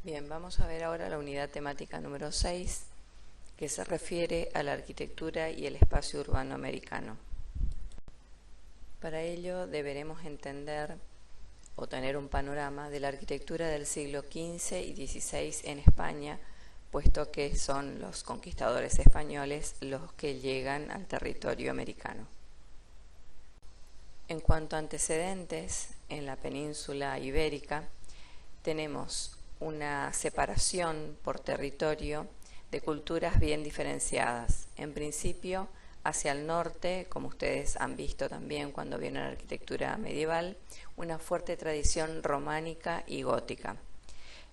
Bien, vamos a ver ahora la unidad temática número 6, que se refiere a la arquitectura y el espacio urbano americano. Para ello deberemos entender o tener un panorama de la arquitectura del siglo XV y XVI en España, puesto que son los conquistadores españoles los que llegan al territorio americano. En cuanto a antecedentes, en la península ibérica tenemos una separación por territorio de culturas bien diferenciadas. En principio, hacia el norte, como ustedes han visto también cuando vieron la arquitectura medieval, una fuerte tradición románica y gótica.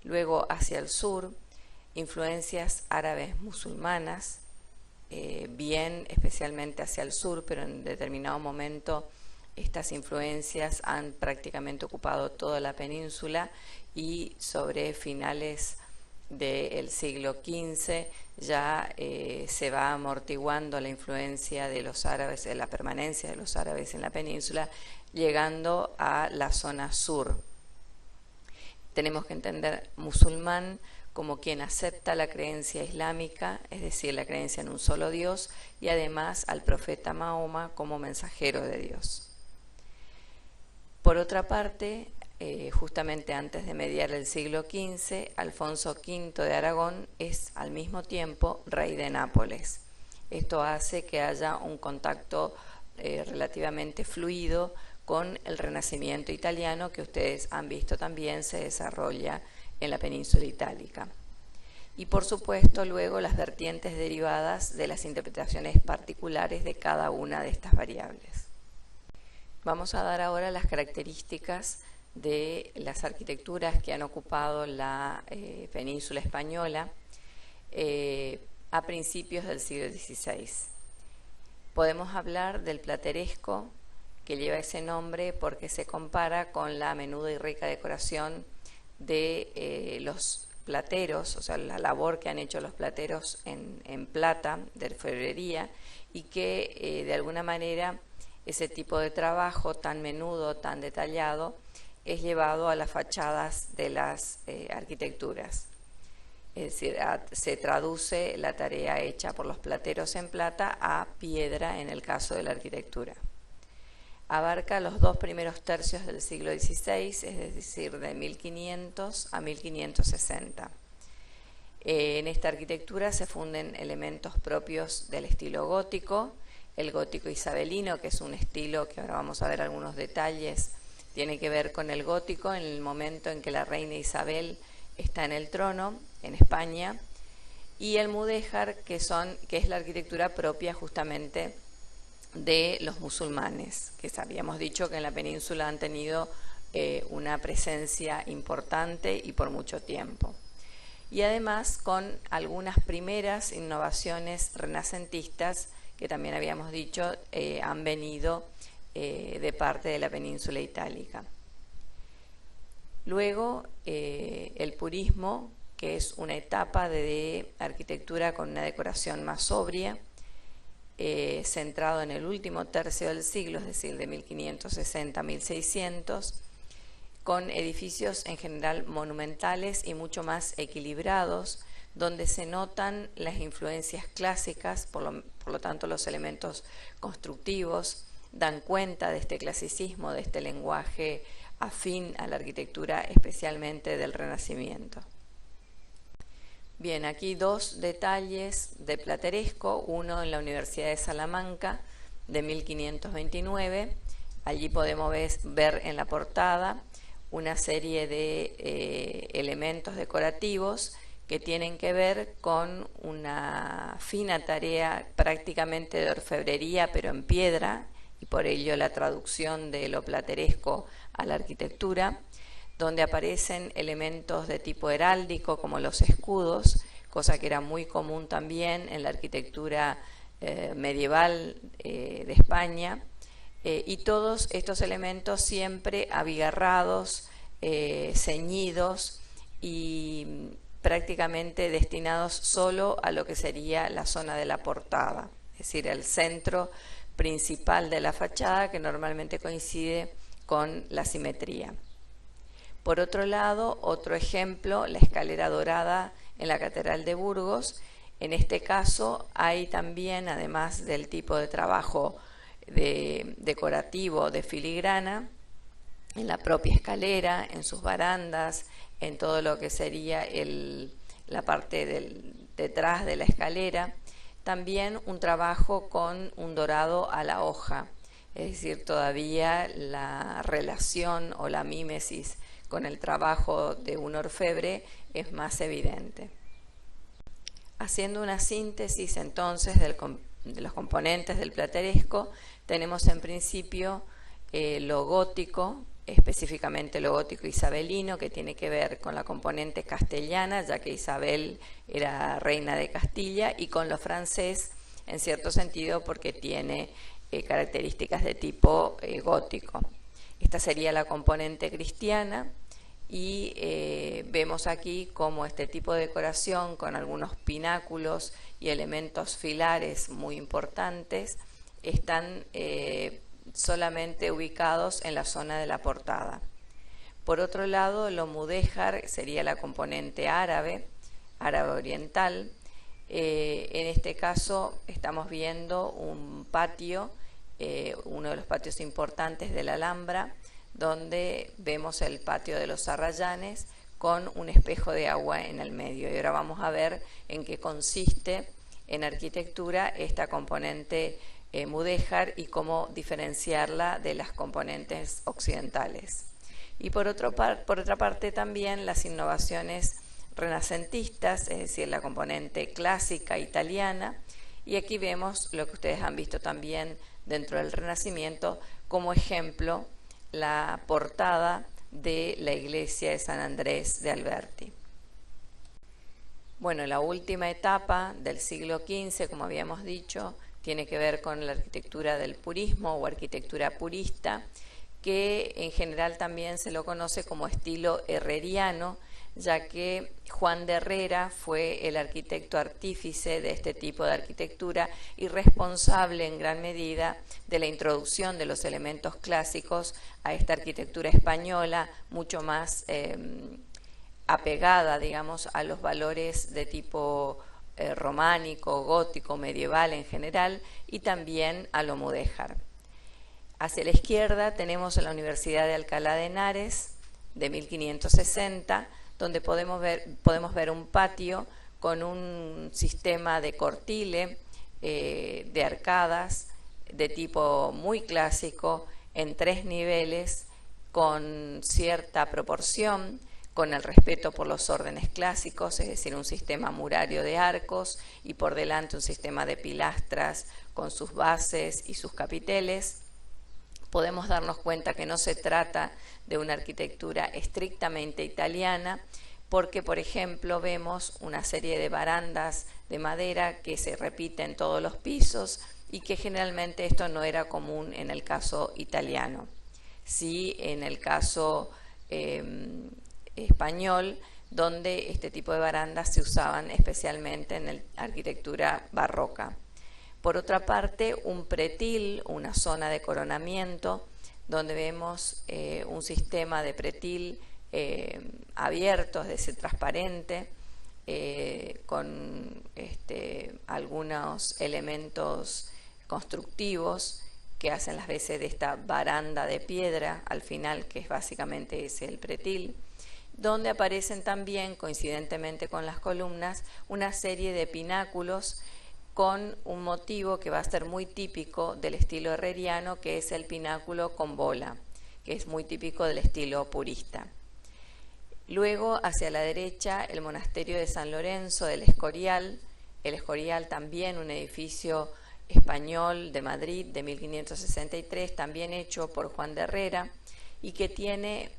Luego, hacia el sur, influencias árabes musulmanas, bien especialmente hacia el sur, pero en determinado momento estas influencias han prácticamente ocupado toda la península y sobre finales del siglo XV ya se va amortiguando la influencia de los árabes, la permanencia de los árabes en la península, llegando a la zona sur. Tenemos que entender musulmán como quien acepta la creencia islámica, es decir, la creencia en un solo Dios, y además al profeta Mahoma como mensajero de Dios. Por otra parte, justamente antes de mediar el siglo XV, Alfonso V de Aragón es al mismo tiempo rey de Nápoles. Esto hace que haya un contacto relativamente fluido con el Renacimiento italiano, que ustedes han visto también se desarrolla en la península itálica. Y por supuesto luego las vertientes derivadas de las interpretaciones particulares de cada una de estas variables. Vamos a dar ahora las características de las arquitecturas que han ocupado la península española a principios del siglo XVI. Podemos hablar del plateresco, que lleva ese nombre porque se compara con la menuda y rica decoración de los plateros, o sea, la labor que han hecho los plateros en plata de orfebrería, y que de alguna manera ese tipo de trabajo tan menudo, tan detallado, es llevado a las fachadas de las arquitecturas. Es decir, se traduce la tarea hecha por los plateros en plata a piedra en el caso de la arquitectura. Abarca los dos primeros tercios del siglo XVI, es decir, de 1500 a 1560. En esta arquitectura se funden elementos propios del estilo gótico, el gótico isabelino, que es un estilo que ahora vamos a ver algunos detalles, tiene que ver con el gótico en el momento en que la reina Isabel está en el trono en España, y el mudéjar, que es la arquitectura propia justamente de los musulmanes, que habíamos dicho que en la península han tenido una presencia importante y por mucho tiempo. Y además con algunas primeras innovaciones renacentistas que también habíamos dicho han venido de parte de la península itálica. Luego el purismo, que es una etapa de arquitectura con una decoración más sobria, centrado en el último tercio del siglo, es decir, de 1560 a 1600, con edificios en general monumentales y mucho más equilibrados, donde se notan las influencias clásicas, por lo tanto los elementos constructivos dan cuenta de este clasicismo, de este lenguaje afín a la arquitectura, especialmente del Renacimiento. Bien, aquí dos detalles de plateresco, uno en la Universidad de Salamanca de 1529, allí podemos ver en la portada una serie de elementos decorativos que tienen que ver con una fina tarea prácticamente de orfebrería, pero en piedra, y por ello la traducción de lo plateresco a la arquitectura, donde aparecen elementos de tipo heráldico como los escudos, cosa que era muy común también en la arquitectura medieval de España, y todos estos elementos siempre abigarrados, ceñidos y prácticamente destinados solo a lo que sería la zona de la portada, es decir, el centro principal de la fachada, que normalmente coincide con la simetría. Por otro lado, otro ejemplo, la escalera dorada en la Catedral de Burgos. En este caso hay también, además del tipo de trabajo decorativo de filigrana, en la propia escalera, en sus barandas, en todo lo que sería la parte detrás de la escalera. También un trabajo con un dorado a la hoja, es decir, todavía la relación o la mímesis con el trabajo de un orfebre es más evidente. Haciendo una síntesis entonces de los componentes del plateresco, tenemos en principio lo gótico, específicamente lo gótico isabelino, que tiene que ver con la componente castellana, ya que Isabel era reina de Castilla, y con lo francés, en cierto sentido, porque tiene características de tipo gótico. Esta sería la componente cristiana, y vemos aquí cómo este tipo de decoración, con algunos pináculos y elementos filares muy importantes, están solamente ubicados en la zona de la portada. Por otro lado, lo mudéjar sería la componente árabe oriental. En este caso estamos viendo un patio, uno de los patios importantes de la Alhambra, donde vemos el patio de los Arrayanes con un espejo de agua en el medio. Y ahora vamos a ver en qué consiste en arquitectura esta componente mudéjar y cómo diferenciarla de las componentes occidentales. Y por otra parte también las innovaciones renacentistas, es decir, la componente clásica italiana, y aquí vemos lo que ustedes han visto también dentro del Renacimiento, como ejemplo la portada de la iglesia de San Andrés de Alberti. Bueno, la última etapa del siglo XV, como habíamos dicho, tiene que ver con la arquitectura del purismo o arquitectura purista, que en general también se lo conoce como estilo herreriano, ya que Juan de Herrera fue el arquitecto artífice de este tipo de arquitectura y responsable en gran medida de la introducción de los elementos clásicos a esta arquitectura española, mucho más apegada, digamos, a los valores de tipo románico, gótico, medieval en general, y también a lo mudéjar. Hacia la izquierda tenemos la Universidad de Alcalá de Henares, de 1560, donde podemos ver un patio con un sistema de cortile, de arcadas, de tipo muy clásico, en 3 niveles, con cierta proporción, con el respeto por los órdenes clásicos, es decir, un sistema murario de arcos y por delante un sistema de pilastras con sus bases y sus capiteles. Podemos darnos cuenta que no se trata de una arquitectura estrictamente italiana, porque, por ejemplo, vemos una serie de barandas de madera que se repiten en todos los pisos y que generalmente esto no era común en el caso italiano. Sí, en el caso español, donde este tipo de barandas se usaban especialmente en la arquitectura barroca. Por otra parte, un pretil, una zona de coronamiento, donde vemos un sistema de pretil abierto, es decir, transparente, con algunos elementos constructivos que hacen las veces de esta baranda de piedra al final, que es básicamente ese el pretil, donde aparecen también, coincidentemente con las columnas, una serie de pináculos con un motivo que va a ser muy típico del estilo herreriano, que es el pináculo con bola, que es muy típico del estilo purista. Luego, hacia la derecha, el monasterio de San Lorenzo del Escorial. El Escorial, también un edificio español de Madrid de 1563, también hecho por Juan de Herrera, y que tiene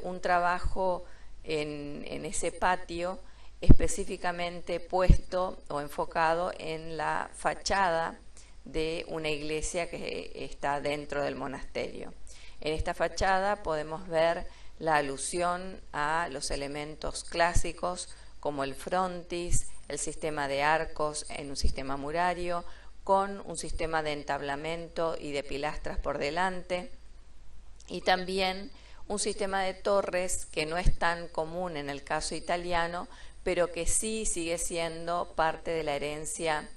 un trabajo en ese patio específicamente puesto o enfocado en la fachada de una iglesia que está dentro del monasterio. En esta fachada podemos ver la alusión a los elementos clásicos como el frontis, el sistema de arcos en un sistema murario, con un sistema de entablamento y de pilastras por delante, y también un sistema de torres que no es tan común en el caso italiano, pero que sí sigue siendo parte de la herencia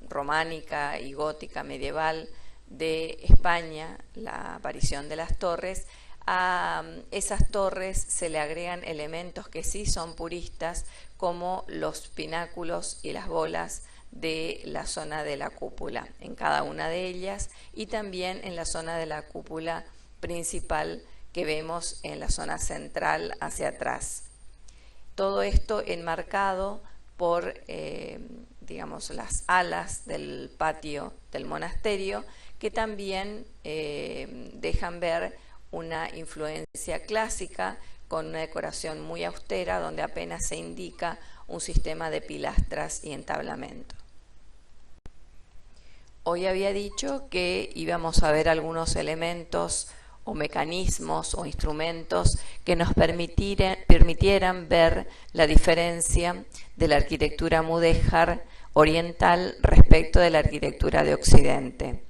románica y gótica medieval de España, la aparición de las torres. A esas torres se le agregan elementos que sí son puristas, como los pináculos y las bolas de la zona de la cúpula, en cada una de ellas, y también en la zona de la cúpula principal que vemos en la zona central hacia atrás. Todo esto enmarcado por, digamos, las alas del patio del monasterio, que también dejan ver una influencia clásica con una decoración muy austera, donde apenas se indica un sistema de pilastras y entablamento. Hoy había dicho que íbamos a ver algunos elementos o mecanismos o instrumentos que nos permitieran ver la diferencia de la arquitectura mudéjar oriental respecto de la arquitectura de Occidente.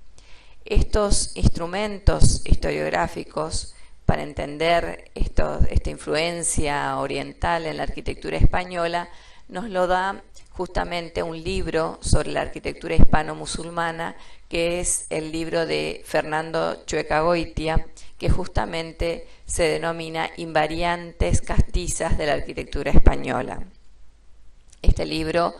Estos instrumentos historiográficos, para entender esta influencia oriental en la arquitectura española, nos lo da justamente un libro sobre la arquitectura hispano-musulmana, que es el libro de Fernando Chuecagoitia, que justamente se denomina Invariantes castizas de la arquitectura española. Este libro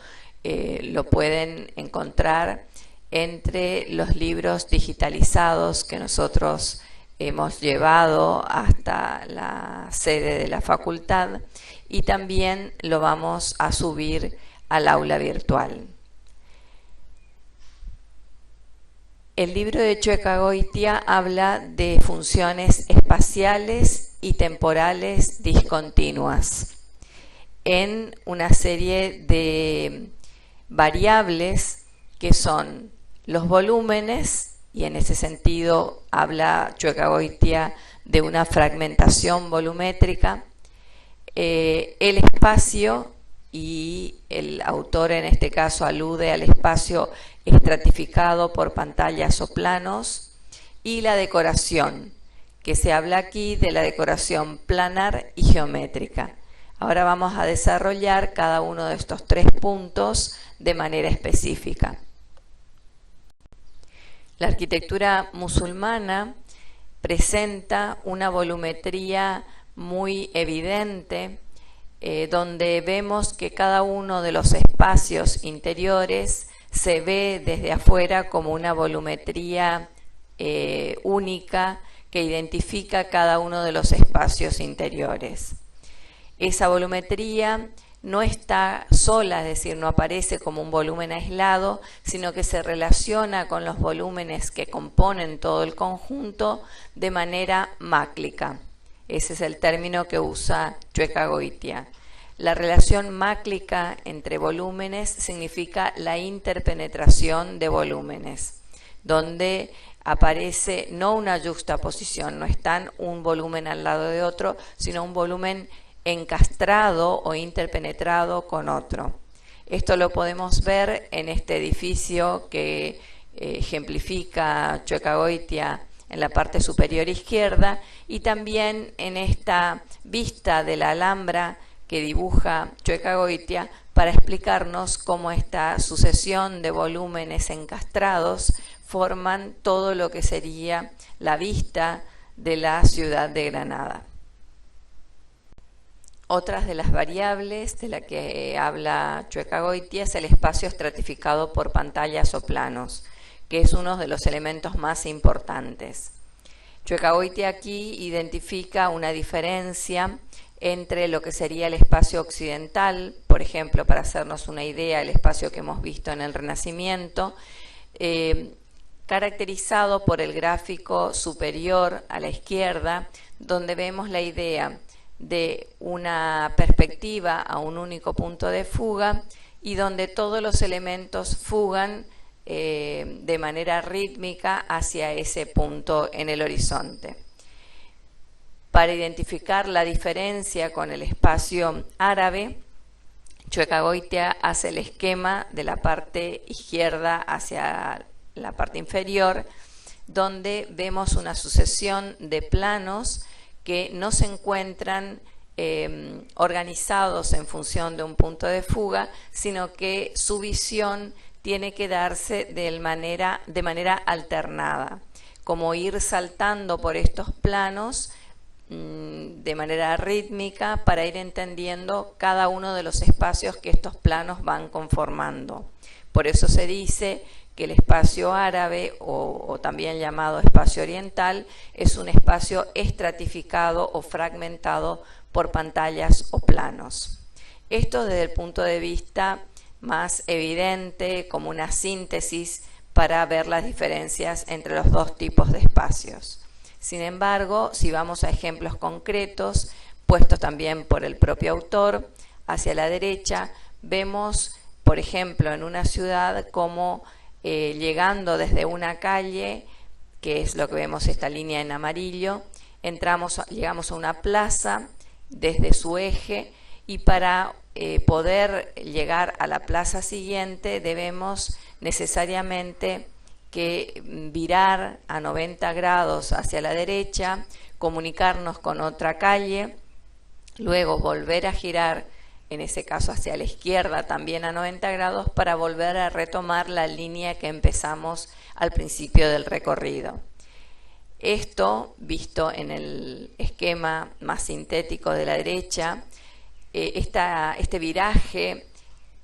lo pueden encontrar entre los libros digitalizados que nosotros hemos llevado hasta la sede de la facultad, y también lo vamos a subir al aula virtual. El libro de Chuecagoitia habla de funciones espaciales y temporales discontinuas en una serie de variables que son los volúmenes, y en ese sentido habla Chuecagoitia de una fragmentación volumétrica, el espacio, y el autor en este caso alude al espacio estratificado por pantallas o planos, y la decoración, que se habla aquí de la decoración planar y geométrica. Ahora vamos a desarrollar cada uno de estos tres puntos de manera específica. La arquitectura musulmana presenta una volumetría muy evidente, donde vemos que cada uno de los espacios interiores se ve desde afuera como una volumetría única que identifica cada uno de los espacios interiores. Esa volumetría no está sola, es decir, no aparece como un volumen aislado, sino que se relaciona con los volúmenes que componen todo el conjunto de manera máclica. Ese es el término que usa Chuecagoitia. La relación máclica entre volúmenes significa la interpenetración de volúmenes, donde aparece no una yuxtaposición, no están un volumen al lado de otro, sino un volumen encastrado o interpenetrado con otro. Esto lo podemos ver en este edificio que ejemplifica Chuecagoitia en la parte superior izquierda, y también en esta vista de la Alhambra que dibuja Chuecagoitia para explicarnos cómo esta sucesión de volúmenes encastrados forman todo lo que sería la vista de la ciudad de Granada. Otras de las variables de la que habla Chuecagoitia es el espacio estratificado por pantallas o planos, que es uno de los elementos más importantes. Chuecagoitia aquí identifica una diferencia entre lo que sería el espacio occidental, por ejemplo, para hacernos una idea, el espacio que hemos visto en el Renacimiento, caracterizado por el gráfico superior a la izquierda, donde vemos la idea de una perspectiva a un único punto de fuga, y donde todos los elementos fugan de manera rítmica hacia ese punto en el horizonte. Para identificar la diferencia con el espacio árabe, Chuecagoitia hace el esquema de la parte izquierda hacia la parte inferior, donde vemos una sucesión de planos que no se encuentran organizados en función de un punto de fuga, sino que su visión tiene que darse de manera alternada, como ir saltando por estos planos de manera rítmica para ir entendiendo cada uno de los espacios que estos planos van conformando. Por eso se dice que el espacio árabe, o también llamado espacio oriental, es un espacio estratificado o fragmentado por pantallas o planos. Esto desde el punto de vista más evidente, como una síntesis para ver las diferencias entre los dos tipos de espacios. Sin embargo, si vamos a ejemplos concretos, puestos también por el propio autor, hacia la derecha, vemos, por ejemplo, en una ciudad como llegando desde una calle, que es lo que vemos esta línea en amarillo, llegamos a una plaza desde su eje, y para poder llegar a la plaza siguiente debemos necesariamente que virar a 90 grados hacia la derecha, comunicarnos con otra calle, luego volver a girar, en ese caso hacia la izquierda también a 90 grados, para volver a retomar la línea que empezamos al principio del recorrido. Esto, visto en el esquema más sintético de la derecha, este viraje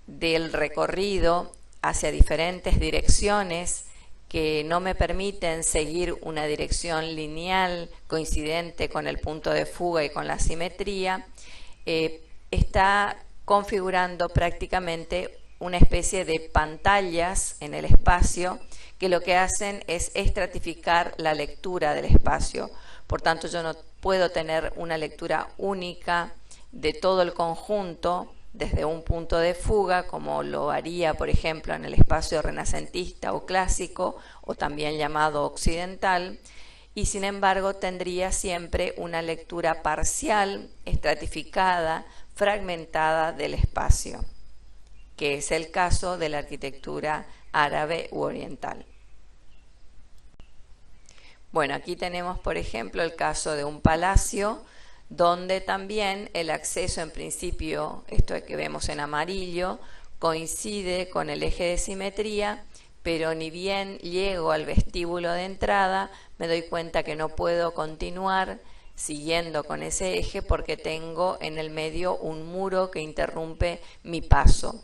del recorrido hacia diferentes direcciones que no me permiten seguir una dirección lineal coincidente con el punto de fuga y con la simetría, está configurando prácticamente una especie de pantallas en el espacio que lo que hacen es estratificar la lectura del espacio. Por tanto, yo no puedo tener una lectura única de todo el conjunto desde un punto de fuga, como lo haría, por ejemplo, en el espacio renacentista o clásico, o también llamado occidental, y sin embargo tendría siempre una lectura parcial, estratificada, fragmentada del espacio, que es el caso de la arquitectura árabe u oriental. Bueno, aquí tenemos, por ejemplo, el caso de un palacio, donde también el acceso, en principio, esto que vemos en amarillo, coincide con el eje de simetría, pero ni bien llego al vestíbulo de entrada, me doy cuenta que no puedo continuar siguiendo con ese eje porque tengo en el medio un muro que interrumpe mi paso.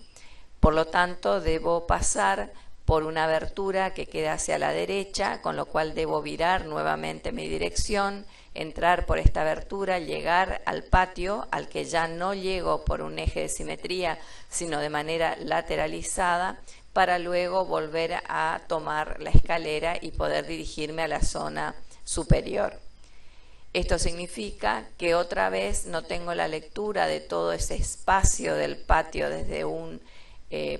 Por lo tanto, debo pasar por una abertura que queda hacia la derecha, con lo cual debo virar nuevamente mi dirección, entrar por esta abertura, llegar al patio, al que ya no llego por un eje de simetría, sino de manera lateralizada, para luego volver a tomar la escalera y poder dirigirme a la zona superior. Esto significa que otra vez no tengo la lectura de todo ese espacio del patio desde un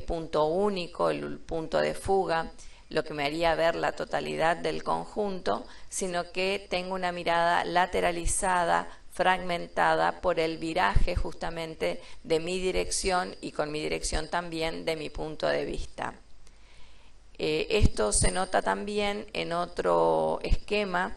punto único, el punto de fuga, lo que me haría ver la totalidad del conjunto, sino que tengo una mirada lateralizada, fragmentada por el viraje justamente de mi dirección y con mi dirección también de mi punto de vista. Esto se nota también en otro esquema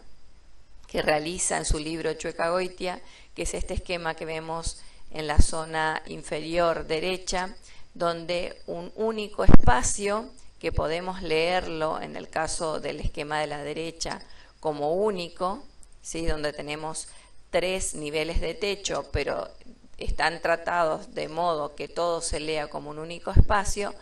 que realiza en su libro Chuecagoitia, que es este esquema que vemos en la zona inferior derecha, donde un único espacio, que podemos leerlo en el caso del esquema de la derecha como único, ¿sí? Donde tenemos 3 niveles de techo, pero están tratados de modo que todo se lea como un único espacio,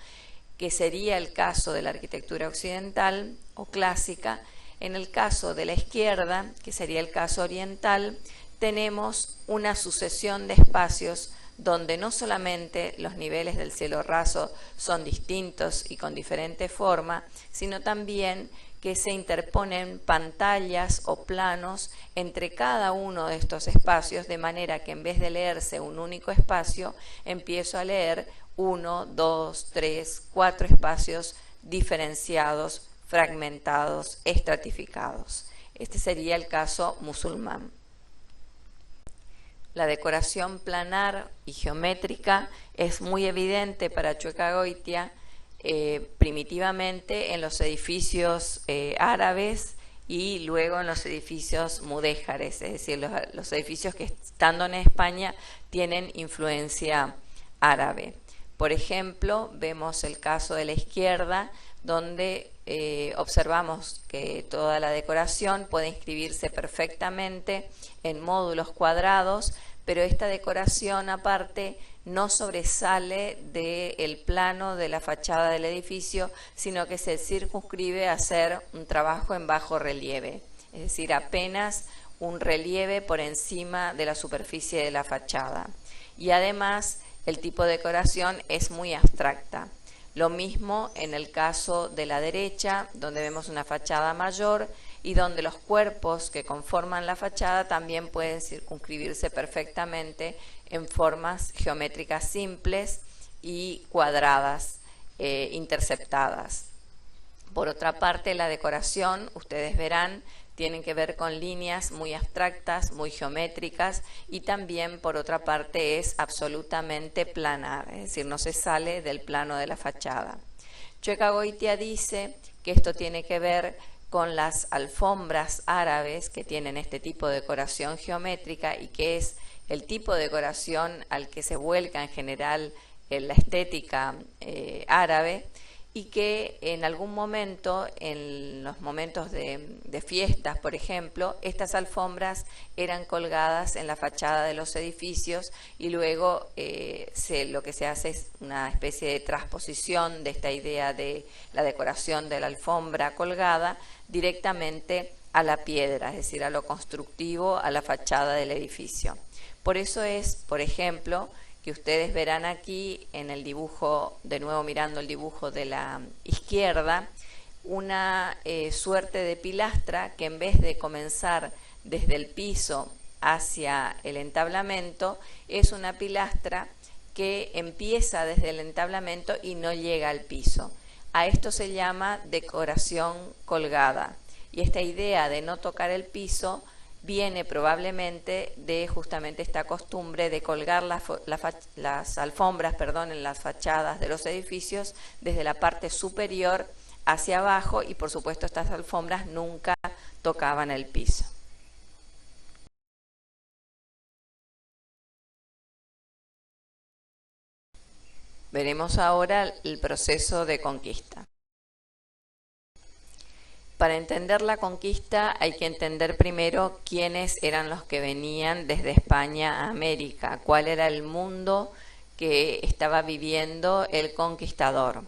que sería el caso de la arquitectura occidental o clásica. En el caso de la izquierda, que sería el caso oriental, tenemos una sucesión de espacios donde no solamente los niveles del cielo raso son distintos y con diferente forma, sino también que se interponen pantallas o planos entre cada uno de estos espacios, de manera que en vez de leerse un único espacio, empiezo a leer 1, 2, 3, 4 espacios diferenciados, fragmentados, estratificados. Este sería el caso musulmán. La decoración planar y geométrica es muy evidente para Chuecagoitia primitivamente en los edificios árabes y luego en los edificios mudéjares, es decir, los edificios que estando en España tienen influencia árabe. Por ejemplo, vemos el caso de la izquierda, donde observamos que toda la decoración puede inscribirse perfectamente en módulos cuadrados, pero esta decoración aparte no sobresale del plano de la fachada del edificio, sino que se circunscribe a hacer un trabajo en bajo relieve, es decir, apenas un relieve por encima de la superficie de la fachada. Y además el tipo de decoración es muy abstracta. Lo mismo en el caso de la derecha, donde vemos una fachada mayor y donde los cuerpos que conforman la fachada también pueden circunscribirse perfectamente en formas geométricas simples y cuadradas, interceptadas. Por otra parte, la decoración, ustedes verán, tienen que ver con líneas muy abstractas, muy geométricas, y también, por otra parte, es absolutamente planar, es decir, no se sale del plano de la fachada. Chueca-Goitia dice que esto tiene que ver con las alfombras árabes que tienen este tipo de decoración geométrica y que es el tipo de decoración al que se vuelca en general la estética árabe, y que en algún momento, en los momentos de fiestas, por ejemplo, estas alfombras eran colgadas en la fachada de los edificios y luego lo que se hace es una especie de transposición de esta idea de la decoración de la alfombra colgada directamente a la piedra, es decir, a lo constructivo, a la fachada del edificio. Por eso es, por ejemplo, que ustedes verán aquí en el dibujo, de nuevo mirando el dibujo de la izquierda, una suerte de pilastra que en vez de comenzar desde el piso hacia el entablamento, es una pilastra que empieza desde el entablamento y no llega al piso. A esto se llama decoración colgada, y esta idea de no tocar el piso viene probablemente de justamente esta costumbre de colgar las alfombras en las fachadas de los edificios desde la parte superior hacia abajo, y por supuesto estas alfombras nunca tocaban el piso. Veremos ahora el proceso de conquista. Para entender la conquista hay que entender primero quiénes eran los que venían desde España a América, cuál era el mundo que estaba viviendo el conquistador.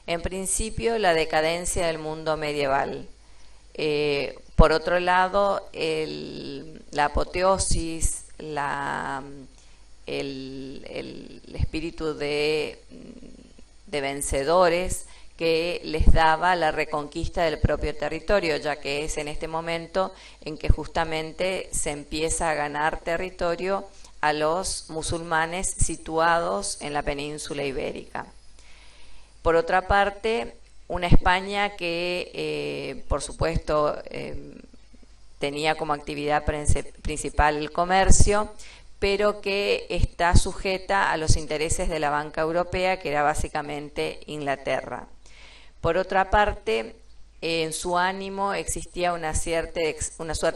En principio, la decadencia del mundo medieval. Por otro lado, la apoteosis, el espíritu de vencedores que les daba la reconquista del propio territorio, ya que es en este momento en que justamente se empieza a ganar territorio a los musulmanes situados en la península ibérica. Por otra parte, una España que, por supuesto, tenía como actividad principal el comercio, pero que está sujeta a los intereses de la banca europea, que era básicamente Inglaterra. Por otra parte, en su ánimo existía una suerte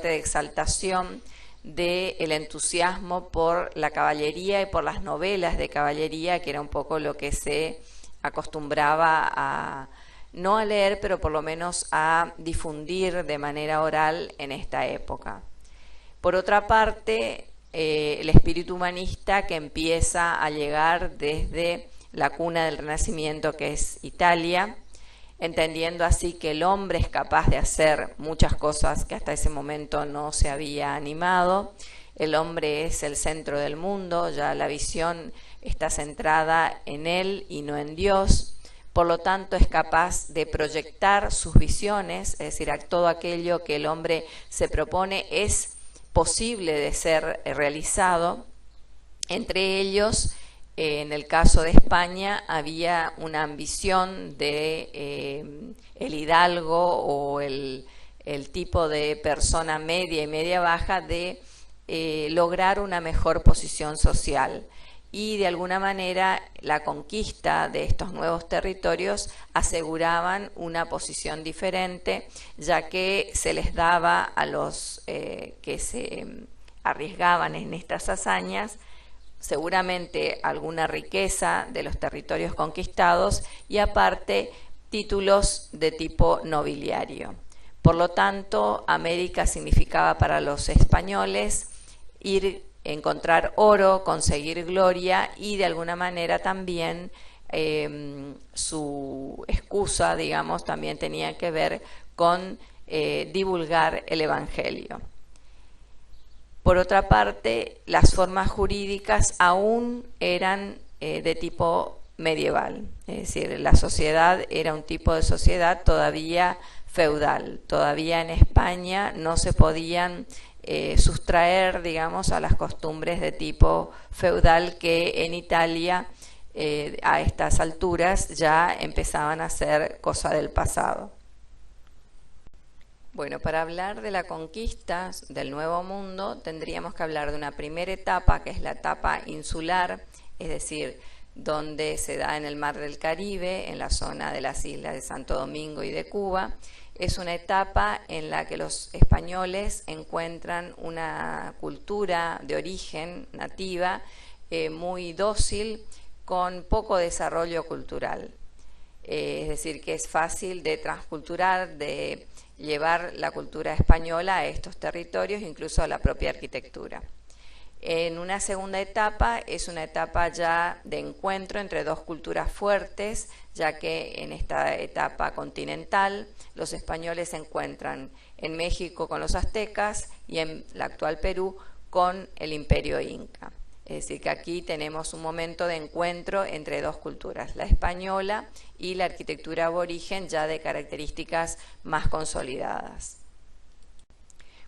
de exaltación del entusiasmo por la caballería y por las novelas de caballería, que era un poco lo que se acostumbraba no a leer, pero por lo menos a difundir de manera oral en esta época. Por otra parte, el espíritu humanista que empieza a llegar desde la cuna del Renacimiento, que es Italia, entendiendo así que el hombre es capaz de hacer muchas cosas que hasta ese momento no se había animado. El hombre es el centro del mundo, ya la visión está centrada en él y no en Dios. Por lo tanto, es capaz de proyectar sus visiones, es decir, a todo aquello que el hombre se propone es posible de ser realizado. Entre ellos, en el caso de España, había una ambición de el hidalgo o el tipo de persona media y media baja de lograr una mejor posición social. y de alguna manera la conquista de estos nuevos territorios aseguraban una posición diferente, ya que se les daba a los que se arriesgaban en estas hazañas seguramente alguna riqueza de los territorios conquistados y aparte títulos de tipo nobiliario. Por lo tanto, América significaba para los españoles encontrar oro, conseguir gloria y de alguna manera también su excusa, digamos, también tenía que ver con divulgar el Evangelio. Por otra parte, las formas jurídicas aún eran de tipo medieval, es decir, la sociedad era un tipo de sociedad todavía feudal, todavía en España no se podían sustraer, digamos, a las costumbres de tipo feudal que en Italia a estas alturas ya empezaban a ser cosa del pasado. Bueno, para hablar de la conquista del Nuevo Mundo tendríamos que hablar de una primera etapa, que es la etapa insular, es decir, donde se da en el Mar del Caribe, en la zona de las islas de Santo Domingo y de Cuba. Es una etapa en la que los españoles encuentran una cultura de origen nativa muy dócil, con poco desarrollo cultural. Es decir, que es fácil de transculturar, de llevar la cultura española a estos territorios, incluso a la propia arquitectura. En una segunda etapa es una etapa ya de encuentro entre dos culturas fuertes, ya que en esta etapa continental los españoles se encuentran en México con los aztecas y en la actual Perú con el Imperio Inca. Es decir, que aquí tenemos un momento de encuentro entre dos culturas, la española y la arquitectura aborigen, ya de características más consolidadas.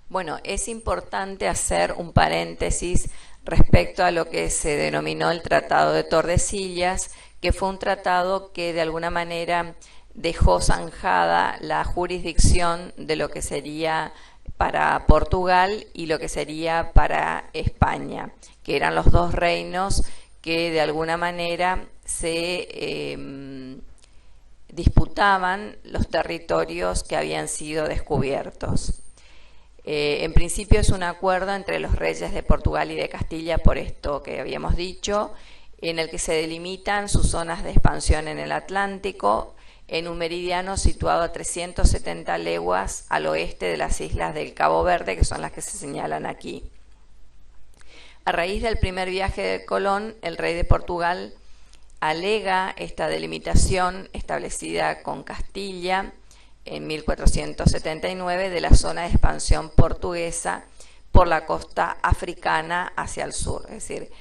Bueno, es importante hacer un paréntesis respecto a lo que se denominó el Tratado de Tordesillas, que fue un tratado que de alguna manera dejó zanjada la jurisdicción de lo que sería para Portugal y lo que sería para España, que eran los dos reinos que de alguna manera se disputaban los territorios que habían sido descubiertos. En principio es un acuerdo entre los reyes de Portugal y de Castilla, por esto que habíamos dicho, en el que se delimitan sus zonas de expansión en el Atlántico, en un meridiano situado a 370 leguas al oeste de las islas del Cabo Verde, que son las que se señalan aquí. A raíz del primer viaje de Colón, el rey de Portugal alega esta delimitación establecida con Castilla en 1479 de la zona de expansión portuguesa por la costa africana hacia el sur. Es decir,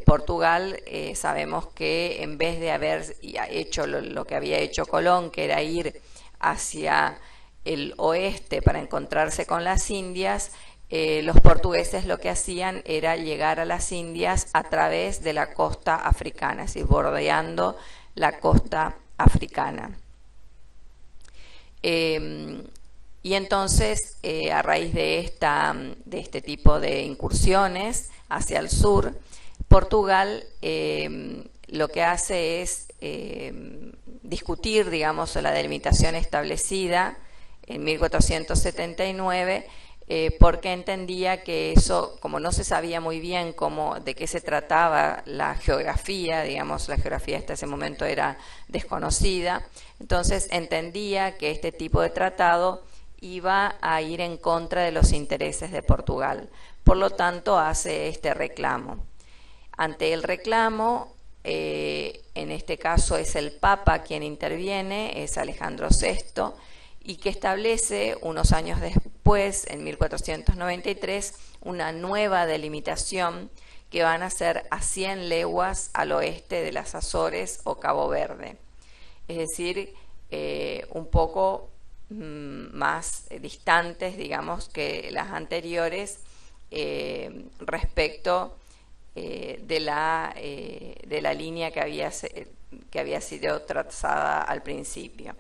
Portugal sabemos que en vez de haber hecho lo que había hecho Colón, que era ir hacia el oeste para encontrarse con las Indias, los portugueses lo que hacían era llegar a las Indias a través de la costa africana, es decir, bordeando la costa africana. Y entonces, a raíz de este tipo de incursiones hacia el sur, Portugal lo que hace es discutir, digamos, la delimitación establecida en 1479, porque entendía que eso, como no se sabía muy bien de qué se trataba la geografía, digamos, la geografía hasta ese momento era desconocida, entonces entendía que este tipo de tratado iba a ir en contra de los intereses de Portugal. Por lo tanto, hace este reclamo. Ante el reclamo, en este caso es el Papa quien interviene, es Alejandro VI, y que establece unos años después, en 1493, una nueva delimitación que van a ser a 100 leguas al oeste de las Azores o Cabo Verde. Es decir, un poco más distantes, digamos, que las anteriores respecto de la línea que había sido trazada al principio.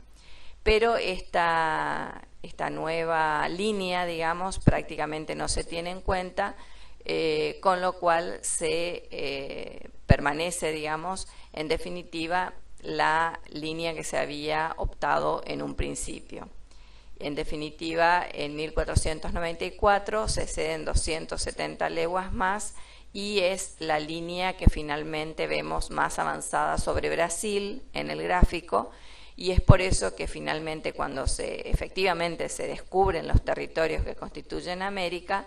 Pero esta nueva línea, digamos, prácticamente no se tiene en cuenta, con lo cual se permanece, digamos, en definitiva, la línea que se había optado en un principio. En definitiva, en 1494 se ceden 270 leguas más y es la línea que finalmente vemos más avanzada sobre Brasil en el gráfico, y es por eso que finalmente cuando efectivamente se descubren los territorios que constituyen América,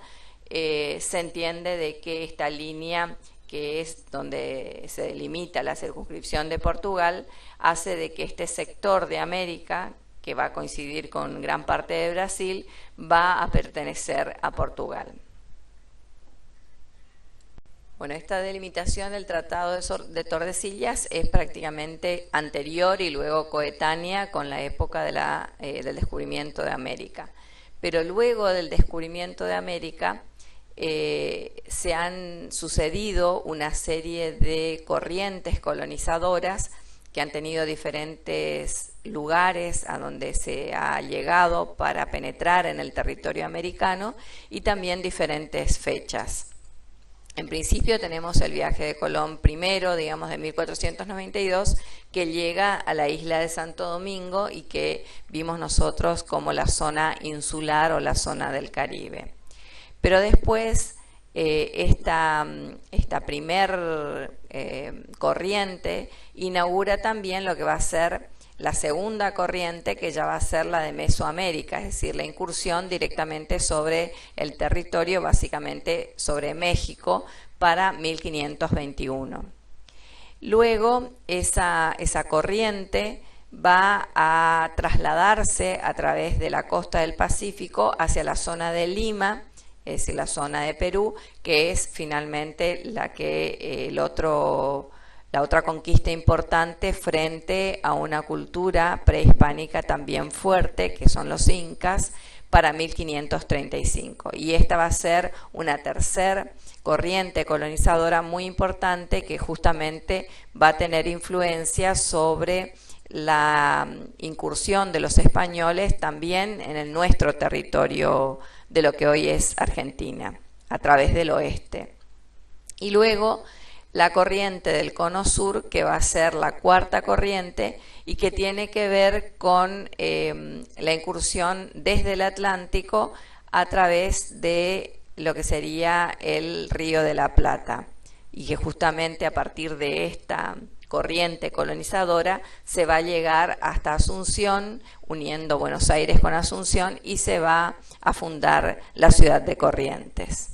se entiende de que esta línea, que es donde se delimita la circunscripción de Portugal, hace de que este sector de América, que va a coincidir con gran parte de Brasil, va a pertenecer a Portugal. Bueno, esta delimitación del Tratado de Tordesillas es prácticamente anterior y luego coetánea con la época del descubrimiento de América. Pero luego del descubrimiento de América se han sucedido una serie de corrientes colonizadoras que han tenido diferentes lugares a donde se ha llegado para penetrar en el territorio americano y también diferentes fechas. En principio tenemos el viaje de Colón primero, digamos de 1492, que llega a la isla de Santo Domingo y que vimos nosotros como la zona insular o la zona del Caribe. Pero después esta primer corriente inaugura también lo que va a ser la segunda corriente, que ya va a ser la de Mesoamérica, es decir, la incursión directamente sobre el territorio, básicamente sobre México, para 1521. Luego esa corriente va a trasladarse a través de la costa del Pacífico hacia la zona de Lima, es decir, la zona de Perú, que es finalmente la otra conquista importante frente a una cultura prehispánica también fuerte, que son los incas, para 1535. Y esta va a ser una tercera corriente colonizadora muy importante que justamente va a tener influencia sobre la incursión de los españoles también en nuestro territorio de lo que hoy es Argentina, a través del oeste. Y luego la corriente del cono sur, que va a ser la cuarta corriente y que tiene que ver con la incursión desde el Atlántico a través de lo que sería el Río de la Plata, y que justamente a partir de esta corriente colonizadora se va a llegar hasta Asunción, uniendo Buenos Aires con Asunción, y se va a fundar la ciudad de Corrientes.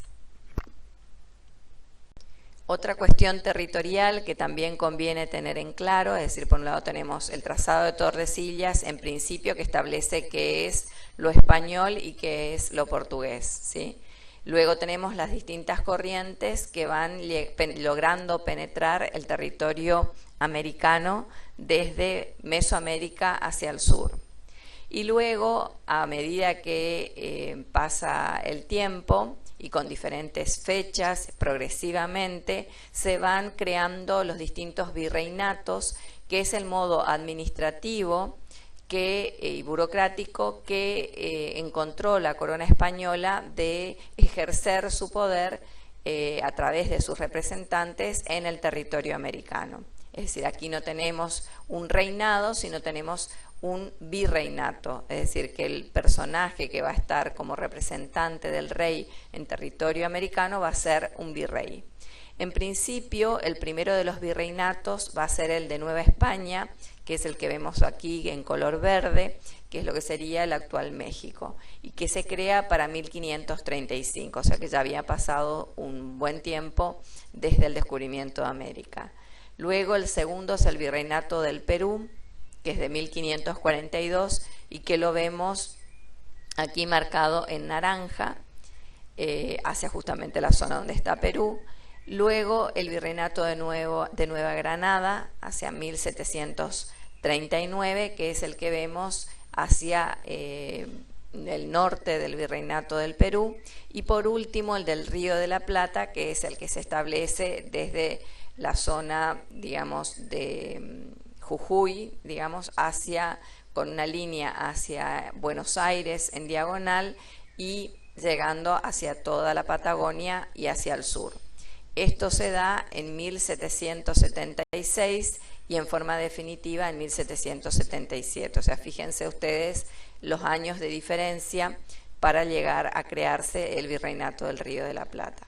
Otra cuestión territorial que también conviene tener en claro, es decir, por un lado tenemos el trazado de Tordesillas, en principio, que establece qué es lo español y qué es lo portugués, ¿sí? Luego tenemos las distintas corrientes que van logrando penetrar el territorio americano desde Mesoamérica hacia el sur. Y luego, a medida que pasa el tiempo y con diferentes fechas, progresivamente se van creando los distintos virreinatos, que es el modo administrativo y burocrático que encontró la corona española de ejercer su poder a través de sus representantes en el territorio americano. Es decir, aquí no tenemos un reinado, sino tenemos un virreinato, es decir, que el personaje que va a estar como representante del rey en territorio americano va a ser un virrey. En principio, el primero de los virreinatos va a ser el de Nueva España, que es el que vemos aquí en color verde, que es lo que sería el actual México, y que se crea para 1535, o sea que ya había pasado un buen tiempo desde el descubrimiento de América. Luego el segundo es el virreinato del Perú, que es de 1542 y que lo vemos aquí marcado en naranja, hacia justamente la zona donde está Perú. Luego el virreinato de Nueva Granada hacia 1739, que es el que vemos hacia el norte del virreinato del Perú. Y por último el del Río de la Plata, que es el que se establece desde la zona, digamos, de Jujuy, digamos, con una línea hacia Buenos Aires en diagonal y llegando hacia toda la Patagonia y hacia el sur. Esto se da en 1776 y en forma definitiva en 1777. O sea, fíjense ustedes los años de diferencia para llegar a crearse el Virreinato del Río de la Plata.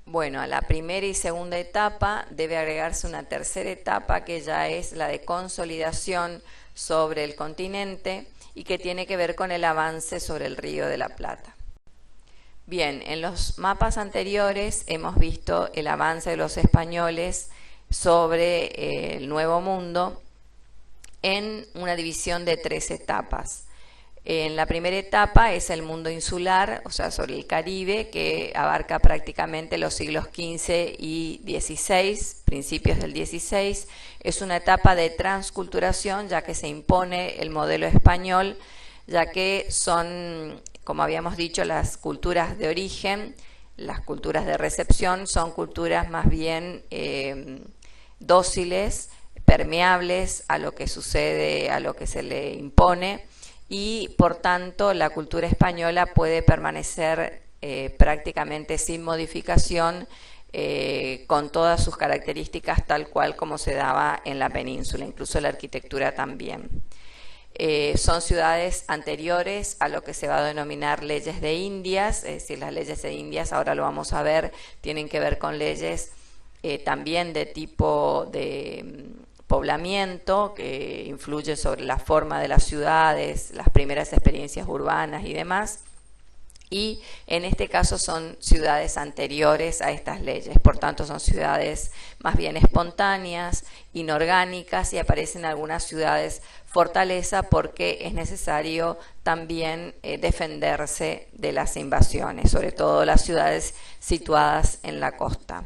Bueno, a la primera y segunda etapa debe agregarse una tercera etapa que ya es la de consolidación sobre el continente y que tiene que ver con el avance sobre el Río de la Plata. Bien, en los mapas anteriores hemos visto el avance de los españoles sobre el Nuevo Mundo en una división de 3 etapas. En la primera etapa es el mundo insular, o sea, sobre el Caribe, que abarca prácticamente los siglos XV y XVI, principios del XVI. Es una etapa de transculturación, ya que se impone el modelo español, ya que son, como habíamos dicho, las culturas de origen, las culturas de recepción, son culturas más bien dóciles, permeables a lo que sucede, a lo que se le impone, y por tanto la cultura española puede permanecer prácticamente sin modificación, con todas sus características tal cual como se daba en la península, incluso la arquitectura también. Son ciudades anteriores a lo que se va a denominar leyes de Indias, es decir, las leyes de Indias, ahora lo vamos a ver, tienen que ver con leyes también de tipo de poblamiento, que influye sobre la forma de las ciudades, las primeras experiencias urbanas y demás, y en este caso son ciudades anteriores a estas leyes, por tanto son ciudades más bien espontáneas, inorgánicas, y aparecen algunas ciudades fortaleza porque es necesario también defenderse de las invasiones, sobre todo las ciudades situadas en la costa.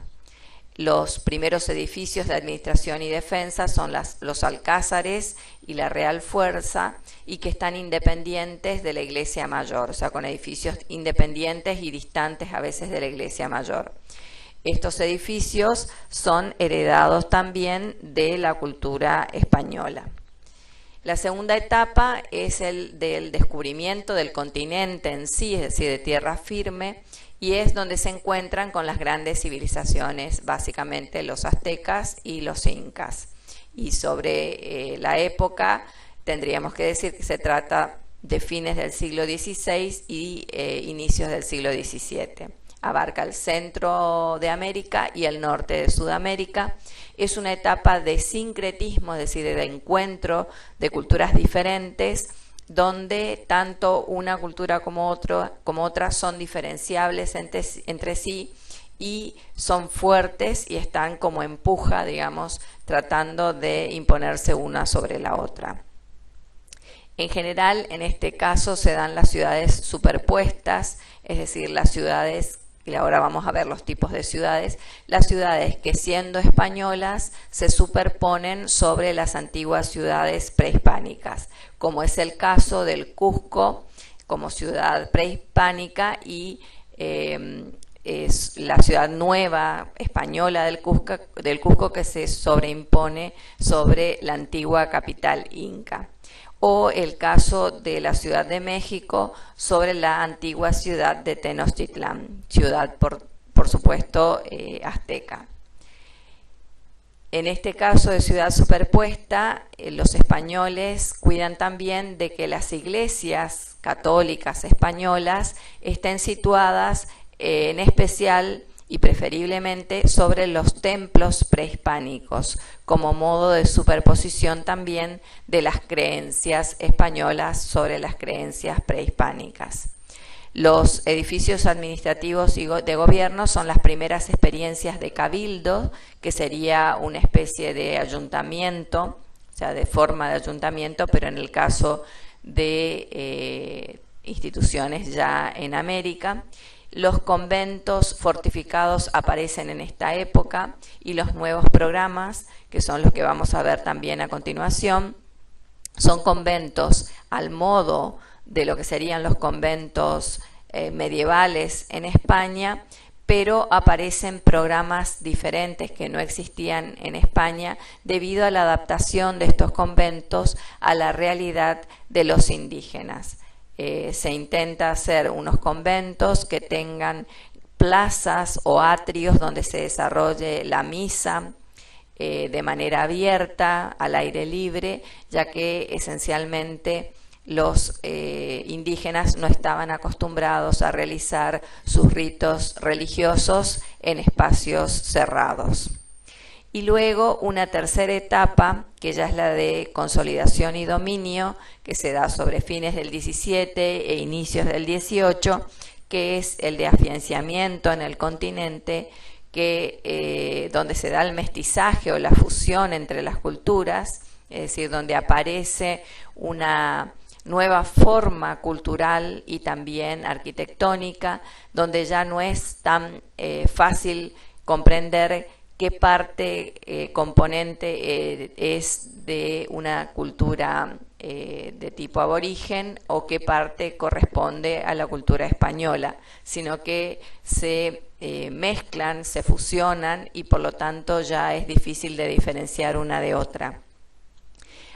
Los primeros edificios de administración y defensa son los alcázares y la Real Fuerza, y que están independientes de la Iglesia Mayor, o sea, con edificios independientes y distantes a veces de la Iglesia Mayor. Estos edificios son heredados también de la cultura española. La segunda etapa es el del descubrimiento del continente en sí, es decir, de tierra firme, y es donde se encuentran con las grandes civilizaciones, básicamente los aztecas y los incas. Y sobre la época tendríamos que decir que se trata de fines del siglo XVI y inicios del siglo XVII. Abarca el centro de América y el norte de Sudamérica. Es una etapa de sincretismo, es decir, de encuentro de culturas diferentes, donde tanto una cultura como otra son diferenciables entre sí y son fuertes y están como en puja, digamos, tratando de imponerse una sobre la otra. En general, en este caso se dan las ciudades superpuestas, es decir, las ciudades, y ahora vamos a ver los tipos de ciudades, las ciudades que siendo españolas se superponen sobre las antiguas ciudades prehispánicas, como es el caso del Cusco como ciudad prehispánica y es la ciudad nueva española del Cusco que se sobreimpone sobre la antigua capital inca. O el caso de la Ciudad de México sobre la antigua ciudad de Tenochtitlán, ciudad por supuesto azteca. En este caso de ciudad superpuesta, los españoles cuidan también de que las iglesias católicas españolas estén situadas en especial y preferiblemente sobre los templos prehispánicos, como modo de superposición también de las creencias españolas sobre las creencias prehispánicas. Los edificios administrativos y de gobierno son las primeras experiencias de cabildo, que sería una especie de ayuntamiento, o sea, de forma de ayuntamiento, pero en el caso de instituciones ya en América. Los conventos fortificados aparecen en esta época y los nuevos programas, que son los que vamos a ver también a continuación, son conventos al modo de lo que serían los conventos medievales en España, pero aparecen programas diferentes que no existían en España debido a la adaptación de estos conventos a la realidad de los indígenas. Se intenta hacer unos conventos que tengan plazas o atrios donde se desarrolle la misa de manera abierta, al aire libre, ya que esencialmente los indígenas no estaban acostumbrados a realizar sus ritos religiosos en espacios cerrados. Y luego una tercera etapa, que ya es la de consolidación y dominio, que se da sobre fines del 17 e inicios del 18, que es el de afianzamiento en el continente, donde se da el mestizaje o la fusión entre las culturas, es decir, donde aparece una nueva forma cultural y también arquitectónica, donde ya no es tan fácil comprender qué parte componente es de una cultura de tipo aborigen o qué parte corresponde a la cultura española, sino que se mezclan, se fusionan y por lo tanto ya es difícil de diferenciar una de otra.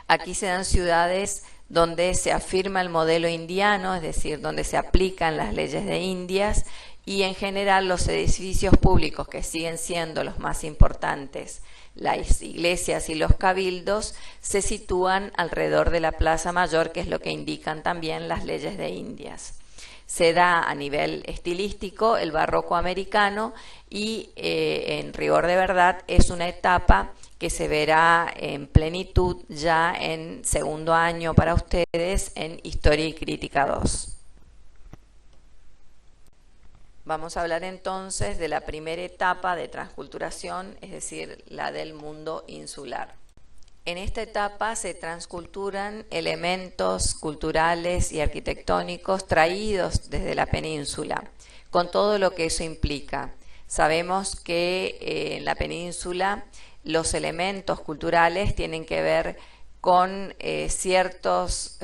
Aquí se dan ciudades donde se afirma el modelo indiano, es decir, donde se aplican las leyes de Indias, y en general los edificios públicos que siguen siendo los más importantes, las iglesias y los cabildos, se sitúan alrededor de la Plaza Mayor, que es lo que indican también las leyes de Indias. Se da a nivel estilístico el barroco americano y en rigor de verdad es una etapa que se verá en plenitud ya en segundo año para ustedes en Historia y Crítica 2. Vamos a hablar entonces de la primera etapa de transculturación, es decir, la del mundo insular. En esta etapa se transculturan elementos culturales y arquitectónicos traídos desde la península, con todo lo que eso implica. Sabemos que en la península los elementos culturales tienen que ver con ciertas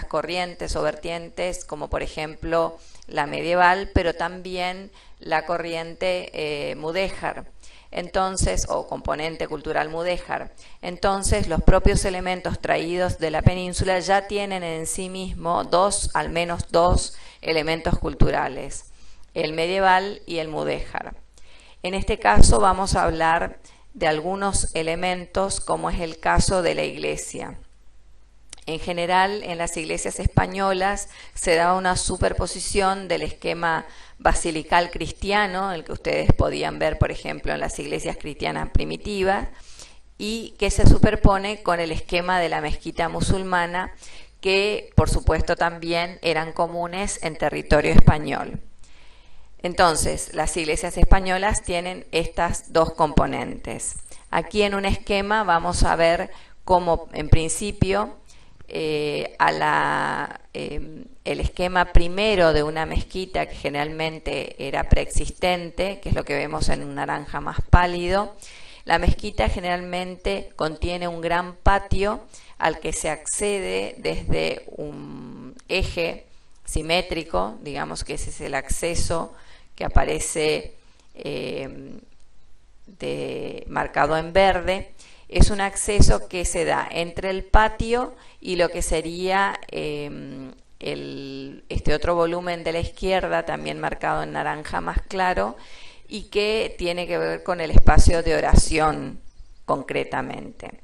corrientes o vertientes, como por ejemplo la medieval, pero también la corriente mudéjar, entonces, o componente cultural mudéjar. Entonces, los propios elementos traídos de la península ya tienen en sí mismo al menos dos elementos culturales, el medieval y el mudéjar. En este caso vamos a hablar de algunos elementos, como es el caso de la iglesia. En general, en las iglesias españolas se da una superposición del esquema basilical cristiano, el que ustedes podían ver, por ejemplo, en las iglesias cristianas primitivas, y que se superpone con el esquema de la mezquita musulmana, que por supuesto también eran comunes en territorio español. Entonces, las iglesias españolas tienen estas dos componentes. Aquí en un esquema vamos a ver cómo, en principio, el esquema primero de una mezquita, que generalmente era preexistente, que es lo que vemos en un naranja más pálido. La mezquita generalmente contiene un gran patio al que se accede desde un eje simétrico, digamos que ese es el acceso que aparece marcado en verde. Es un acceso que se da entre el patio y lo que sería este otro volumen de la izquierda, también marcado en naranja más claro, y que tiene que ver con el espacio de oración concretamente.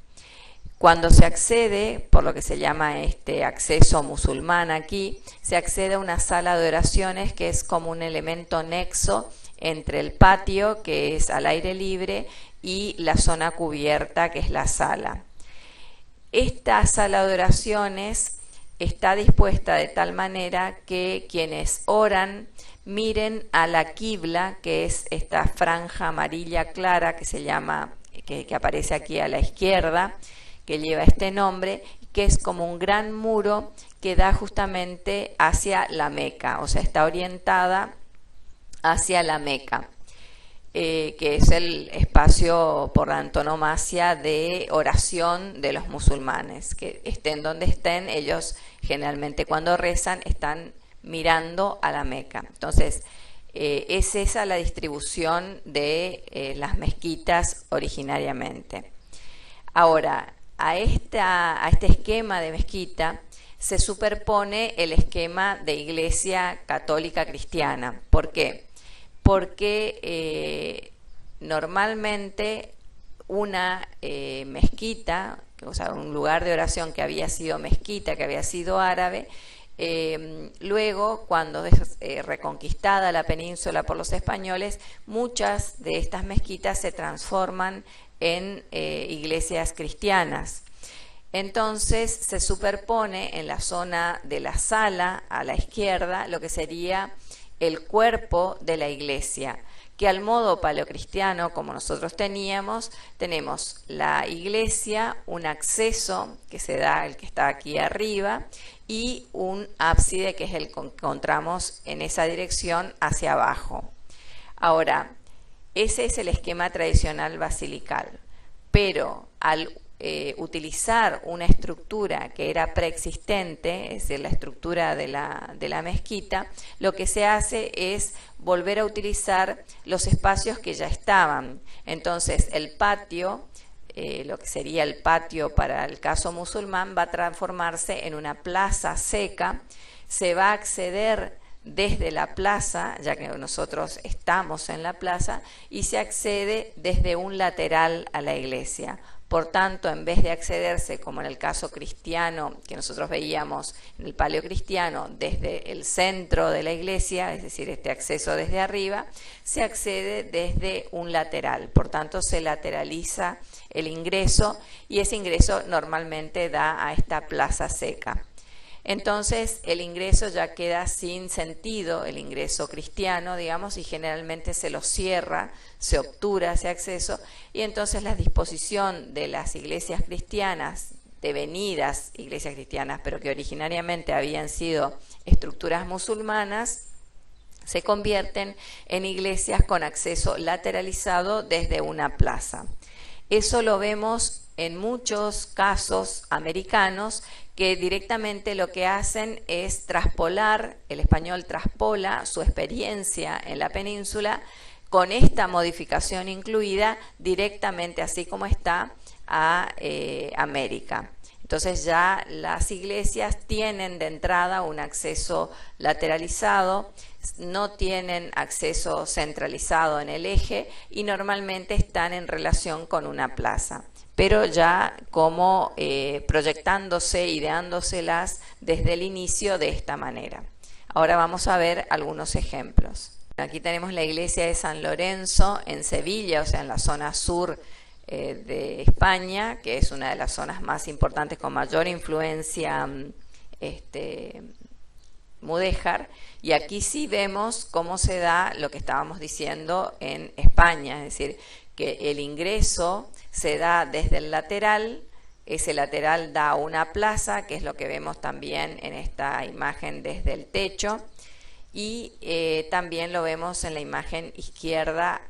Cuando se accede, por lo que se llama este acceso musulmán aquí, se accede a una sala de oraciones que es como un elemento nexo entre el patio, que es al aire libre, y la zona cubierta, que es la sala. Esta sala de oraciones está dispuesta de tal manera que quienes oran miren a la quibla, que es esta franja amarilla clara que se llama, que aparece aquí a la izquierda, que lleva este nombre, que es como un gran muro que da justamente hacia la Meca, o sea, está orientada hacia la Meca, que es el espacio por antonomasia de oración de los musulmanes, que estén donde estén, ellos generalmente cuando rezan están mirando a la Meca. Entonces, es esa la distribución de las mezquitas originariamente. Ahora, a este esquema de mezquita se superpone el esquema de iglesia católica cristiana. ¿Por qué? porque normalmente una mezquita, o sea, un lugar de oración que había sido mezquita, que había sido árabe, luego, cuando es reconquistada la península por los españoles, muchas de estas mezquitas se transforman en iglesias cristianas. Entonces se superpone en la zona de la sala a la izquierda lo que sería el cuerpo de la iglesia, que al modo paleocristiano, como nosotros tenemos la iglesia, un acceso que se da, el que está aquí arriba, y un ábside que es el que encontramos en esa dirección hacia abajo. Ahora, ese es el esquema tradicional basilical, pero al utilizar una estructura que era preexistente, es decir, la estructura de la mezquita, lo que se hace es volver a utilizar los espacios que ya estaban. Entonces, el patio, lo que sería el patio para el caso musulmán, va a transformarse en una plaza seca. Se va a acceder desde la plaza, ya que nosotros estamos en la plaza, y se accede desde un lateral a la iglesia. Por tanto, en vez de accederse, como en el caso cristiano, que nosotros veíamos en el paleocristiano, desde el centro de la iglesia, es decir, este acceso desde arriba, se accede desde un lateral. Por tanto, se lateraliza el ingreso y ese ingreso normalmente da a esta plaza seca. Entonces el ingreso ya queda sin sentido, el ingreso cristiano, digamos, y generalmente se lo cierra, se obtura ese acceso, y entonces la disposición de las iglesias cristianas, devenidas iglesias cristianas, pero que originariamente habían sido estructuras musulmanas, se convierten en iglesias con acceso lateralizado desde una plaza. Eso lo vemos en muchos casos americanos, que directamente lo que hacen es traspolar, el español traspola su experiencia en la península con esta modificación incluida directamente, así como está, a América. Entonces ya las iglesias tienen de entrada un acceso lateralizado, no tienen acceso centralizado en el eje y normalmente están en relación con una plaza, pero ya como proyectándose, ideándoselas desde el inicio de esta manera. Ahora vamos a ver algunos ejemplos. Aquí tenemos la iglesia de San Lorenzo en Sevilla, o sea, en la zona sur de España, que es una de las zonas más importantes con mayor influencia mudéjar, y aquí sí vemos cómo se da lo que estábamos diciendo en España, es decir, que el ingreso se da desde el lateral, ese lateral da una plaza, que es lo que vemos también en esta imagen desde el techo, y también lo vemos en la imagen izquierda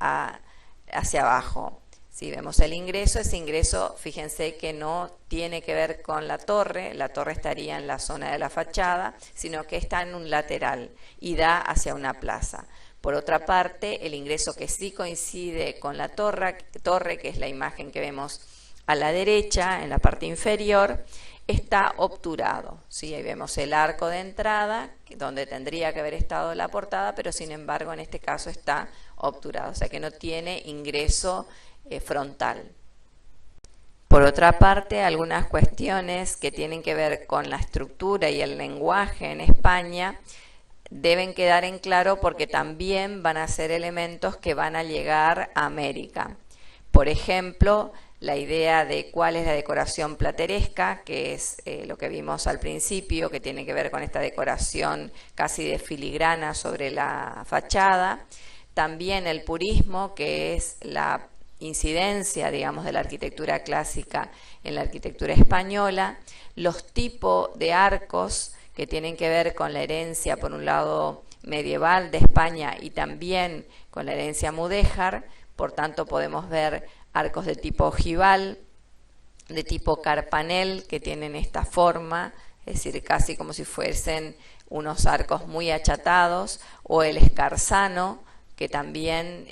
hacia abajo. Si vemos el ingreso, ese ingreso, fíjense que no tiene que ver con la torre estaría en la zona de la fachada, sino que está en un lateral y da hacia una plaza. Por otra parte, el ingreso que sí coincide con la torre, que es la imagen que vemos a la derecha, en la parte inferior, está obturado, ¿sí? Ahí vemos el arco de entrada, donde tendría que haber estado la portada, pero sin embargo en este caso está obturado, o sea que no tiene ingreso frontal. Por otra parte, algunas cuestiones que tienen que ver con la estructura y el lenguaje en España deben quedar en claro porque también van a ser elementos que van a llegar a América. Por ejemplo, la idea de cuál es la decoración plateresca, que es lo que vimos al principio, que tiene que ver con esta decoración casi de filigrana sobre la fachada. También el purismo, que es la incidencia, digamos, de la arquitectura clásica en la arquitectura española. Los tipos de arcos que tienen que ver con la herencia, por un lado, medieval de España y también con la herencia mudéjar. Por tanto, podemos ver arcos de tipo ojival, de tipo carpanel, que tienen esta forma, es decir, casi como si fuesen unos arcos muy achatados, o el escarzano, que también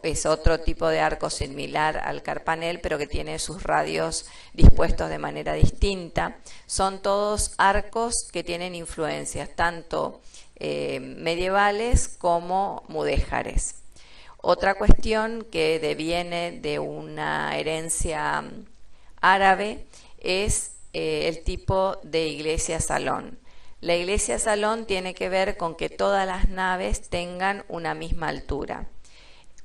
es otro tipo de arco similar al carpanel, pero que tiene sus radios dispuestos de manera distinta. Son todos arcos que tienen influencias tanto medievales como mudéjares. Otra cuestión que deviene de una herencia árabe es el tipo de iglesia salón. La iglesia salón tiene que ver con que todas las naves tengan una misma altura.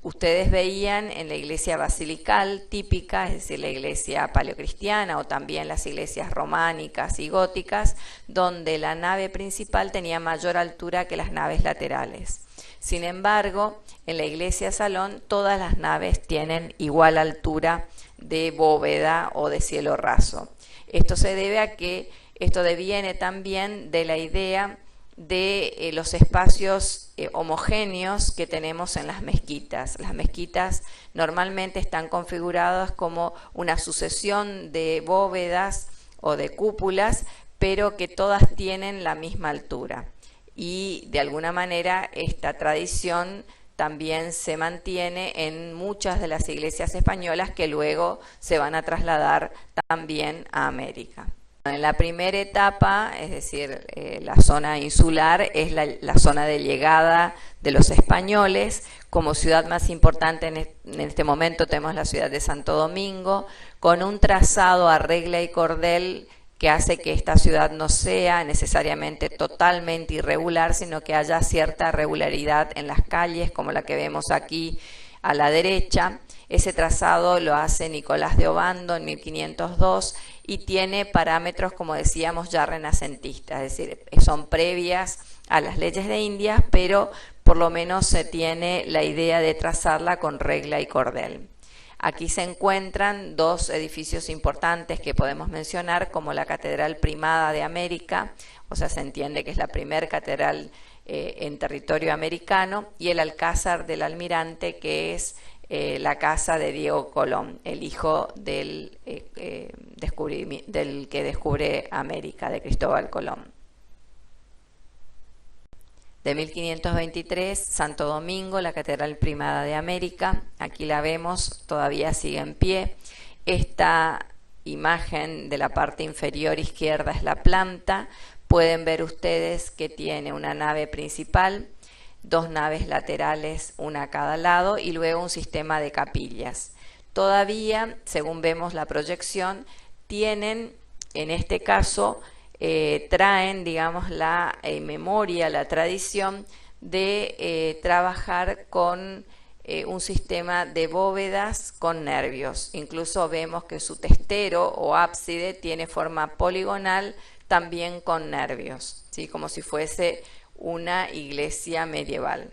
Ustedes veían en la iglesia basilical típica, es decir, la iglesia paleocristiana o también las iglesias románicas y góticas, donde la nave principal tenía mayor altura que las naves laterales. Sin embargo, en la iglesia salón todas las naves tienen igual altura de bóveda o de cielo raso. Esto se debe a que esto deviene también de la idea de los espacios homogéneos que tenemos en las mezquitas. Las mezquitas normalmente están configuradas como una sucesión de bóvedas o de cúpulas, pero que todas tienen la misma altura. Y de alguna manera esta tradición también se mantiene en muchas de las iglesias españolas que luego se van a trasladar también a América. En la primera etapa, es decir, la zona insular es la zona de llegada de los españoles. Como ciudad más importante en este momento tenemos la ciudad de Santo Domingo, con un trazado a regla y cordel que hace que esta ciudad no sea necesariamente totalmente irregular, sino que haya cierta regularidad en las calles, como la que vemos aquí a la derecha. Ese trazado lo hace Nicolás de Obando en 1502 y tiene parámetros, como decíamos, ya renacentistas, es decir, son previas a las leyes de Indias, pero por lo menos se tiene la idea de trazarla con regla y cordel. Aquí se encuentran dos edificios importantes que podemos mencionar, como la Catedral Primada de América, o sea, se entiende que es la primera catedral en territorio americano, y el Alcázar del Almirante, que es la casa de Diego Colón, el hijo del que descubre América, de Cristóbal Colón. De 1523, Santo Domingo, la Catedral Primada de América. Aquí la vemos, todavía sigue en pie. Esta imagen de la parte inferior izquierda es la planta. Pueden ver ustedes que tiene una nave principal, dos naves laterales, una a cada lado, y luego un sistema de capillas. Todavía, según vemos la proyección, tienen, en este caso, traen, digamos, la memoria, la tradición de trabajar con un sistema de bóvedas con nervios. Incluso vemos que su testero o ábside tiene forma poligonal, también con nervios, ¿sí? Como si fuese una iglesia medieval.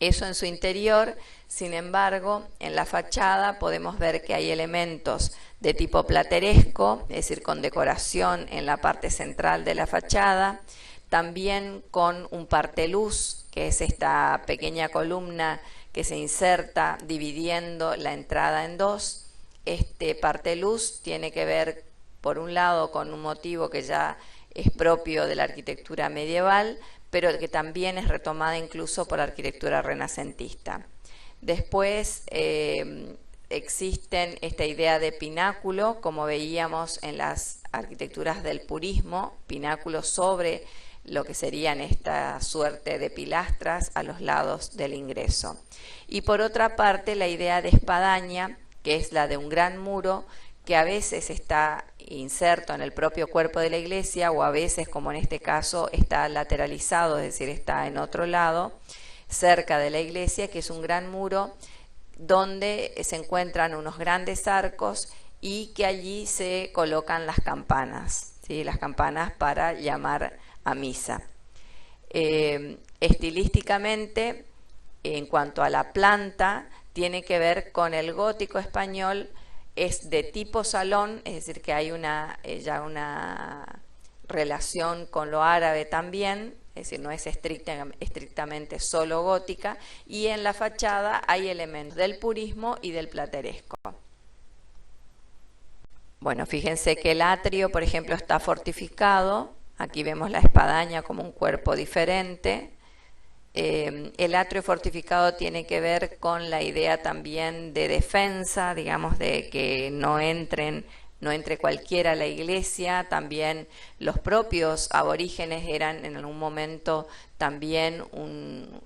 Eso en su interior. Sin embargo, en la fachada podemos ver que hay elementos de tipo plateresco, es decir, con decoración en la parte central de la fachada, también con un parteluz, que es esta pequeña columna que se inserta dividiendo la entrada en dos. Este parteluz tiene que ver, por un lado, con un motivo que ya es propio de la arquitectura medieval, pero que también es retomada incluso por la arquitectura renacentista. Después existen esta idea de pináculo, como veíamos en las arquitecturas del purismo, pináculos sobre lo que serían esta suerte de pilastras a los lados del ingreso. Y por otra parte, la idea de espadaña, que es la de un gran muro, que a veces está inserto en el propio cuerpo de la iglesia o a veces, como en este caso, está lateralizado, es decir, está en otro lado, cerca de la iglesia, que es un gran muro donde se encuentran unos grandes arcos y que allí se colocan las campanas, ¿sí? Las campanas para llamar a misa. Estilísticamente, en cuanto a la planta, tiene que ver con el gótico español. Es de tipo salón, es decir, que hay ya una relación con lo árabe también, es decir, no es estrictamente solo gótica, y en la fachada hay elementos del purismo y del plateresco. Bueno, fíjense que el atrio, por ejemplo, está fortificado. Aquí vemos la espadaña como un cuerpo diferente. El atrio fortificado tiene que ver con la idea también de defensa, digamos, de que no entren no entre cualquiera a la iglesia. También los propios aborígenes eran en algún momento también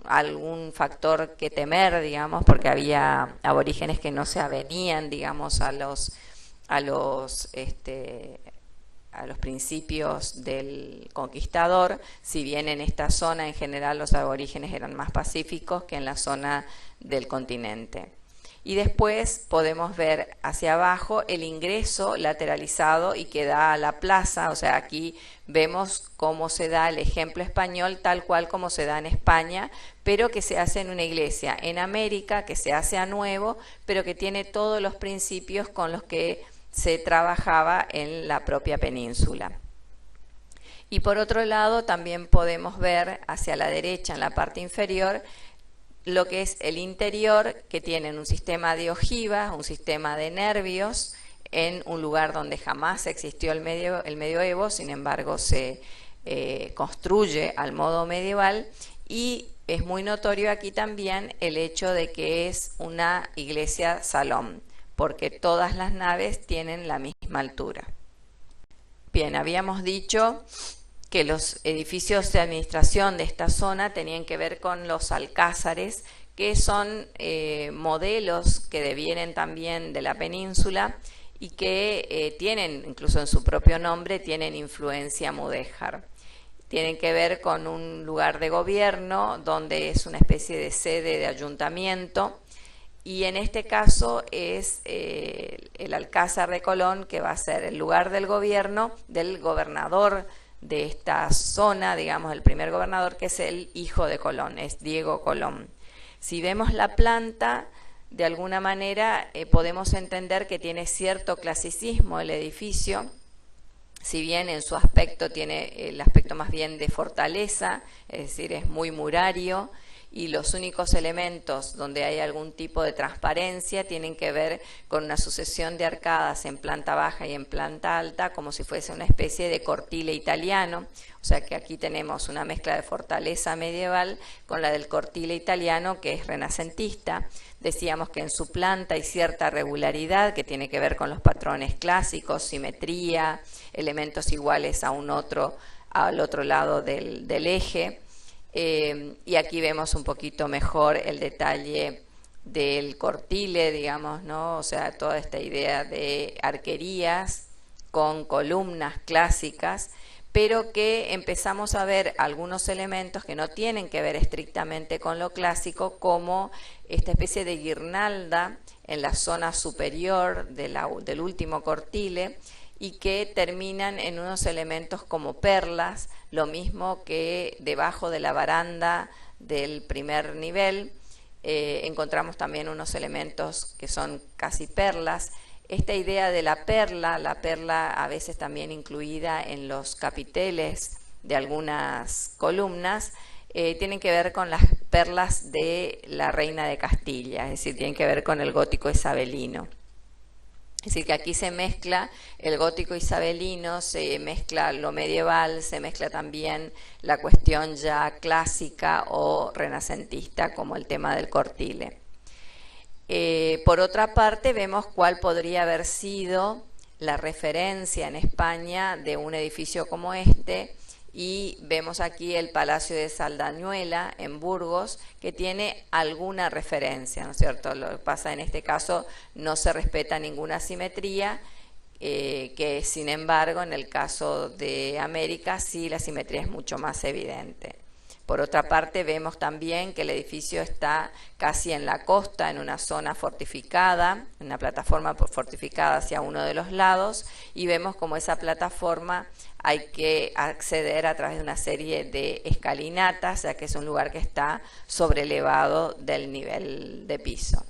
algún factor que temer, digamos, porque había aborígenes que no se avenían, digamos, a los principios del conquistador, si bien en esta zona en general los aborígenes eran más pacíficos que en la zona del continente. Y después podemos ver hacia abajo el ingreso lateralizado y que da a la plaza, o sea, aquí vemos cómo se da el ejemplo español tal cual como se da en España, pero que se hace en una iglesia en América, que se hace a nuevo, pero que tiene todos los principios con los que se trabajaba en la propia península. Y por otro lado también podemos ver hacia la derecha en la parte inferior lo que es el interior, que tienen un sistema de ojivas, un sistema de nervios, en un lugar donde jamás existió el medioevo, sin embargo se construye al modo medieval, y es muy notorio aquí también el hecho de que es una iglesia salón, porque todas las naves tienen la misma altura. Bien, habíamos dicho que los edificios de administración de esta zona tenían que ver con los alcázares, que son modelos que devienen también de la península y que tienen, incluso en su propio nombre, tienen influencia mudéjar. Tienen que ver con un lugar de gobierno donde es una especie de sede de ayuntamiento, y en este caso es el Alcázar de Colón, que va a ser el lugar del gobierno del gobernador de esta zona, digamos, el primer gobernador, que es el hijo de Colón, es Diego Colón. Si vemos la planta, de alguna manera podemos entender que tiene cierto clasicismo el edificio, si bien en su aspecto tiene el aspecto más bien de fortaleza, es decir, es muy murario, y los únicos elementos donde hay algún tipo de transparencia tienen que ver con una sucesión de arcadas en planta baja y en planta alta, como si fuese una especie de cortile italiano. O sea que aquí tenemos una mezcla de fortaleza medieval con la del cortile italiano, que es renacentista. Decíamos que en su planta hay cierta regularidad que tiene que ver con los patrones clásicos, simetría, elementos iguales al otro lado del eje. Y aquí vemos un poquito mejor el detalle del cortile, digamos, ¿no? O sea, toda esta idea de arquerías con columnas clásicas, pero que empezamos a ver algunos elementos que no tienen que ver estrictamente con lo clásico, como esta especie de guirnalda en la zona superior del último cortile, y que terminan en unos elementos como perlas, lo mismo que debajo de la baranda del primer nivel encontramos también unos elementos que son casi perlas. Esta idea de la perla a veces también incluida en los capiteles de algunas columnas, tienen que ver con las perlas de la reina de Castilla, es decir, tienen que ver con el gótico isabelino. Es decir, que aquí se mezcla el gótico isabelino, se mezcla lo medieval, se mezcla también la cuestión ya clásica o renacentista, como el tema del cortile. Por otra parte, vemos cuál podría haber sido la referencia en España de un edificio como este, y vemos aquí el Palacio de Saldañuela en Burgos, que tiene alguna referencia, ¿no es cierto? Lo que pasa en este caso no se respeta ninguna simetría, que sin embargo en el caso de América sí la simetría es mucho más evidente. Por otra parte, vemos también que el edificio está casi en la costa, en una zona fortificada, una plataforma fortificada hacia uno de los lados, y vemos como esa plataforma hay que acceder a través de una serie de escalinatas, ya que es un lugar que está sobrelevado del nivel de piso.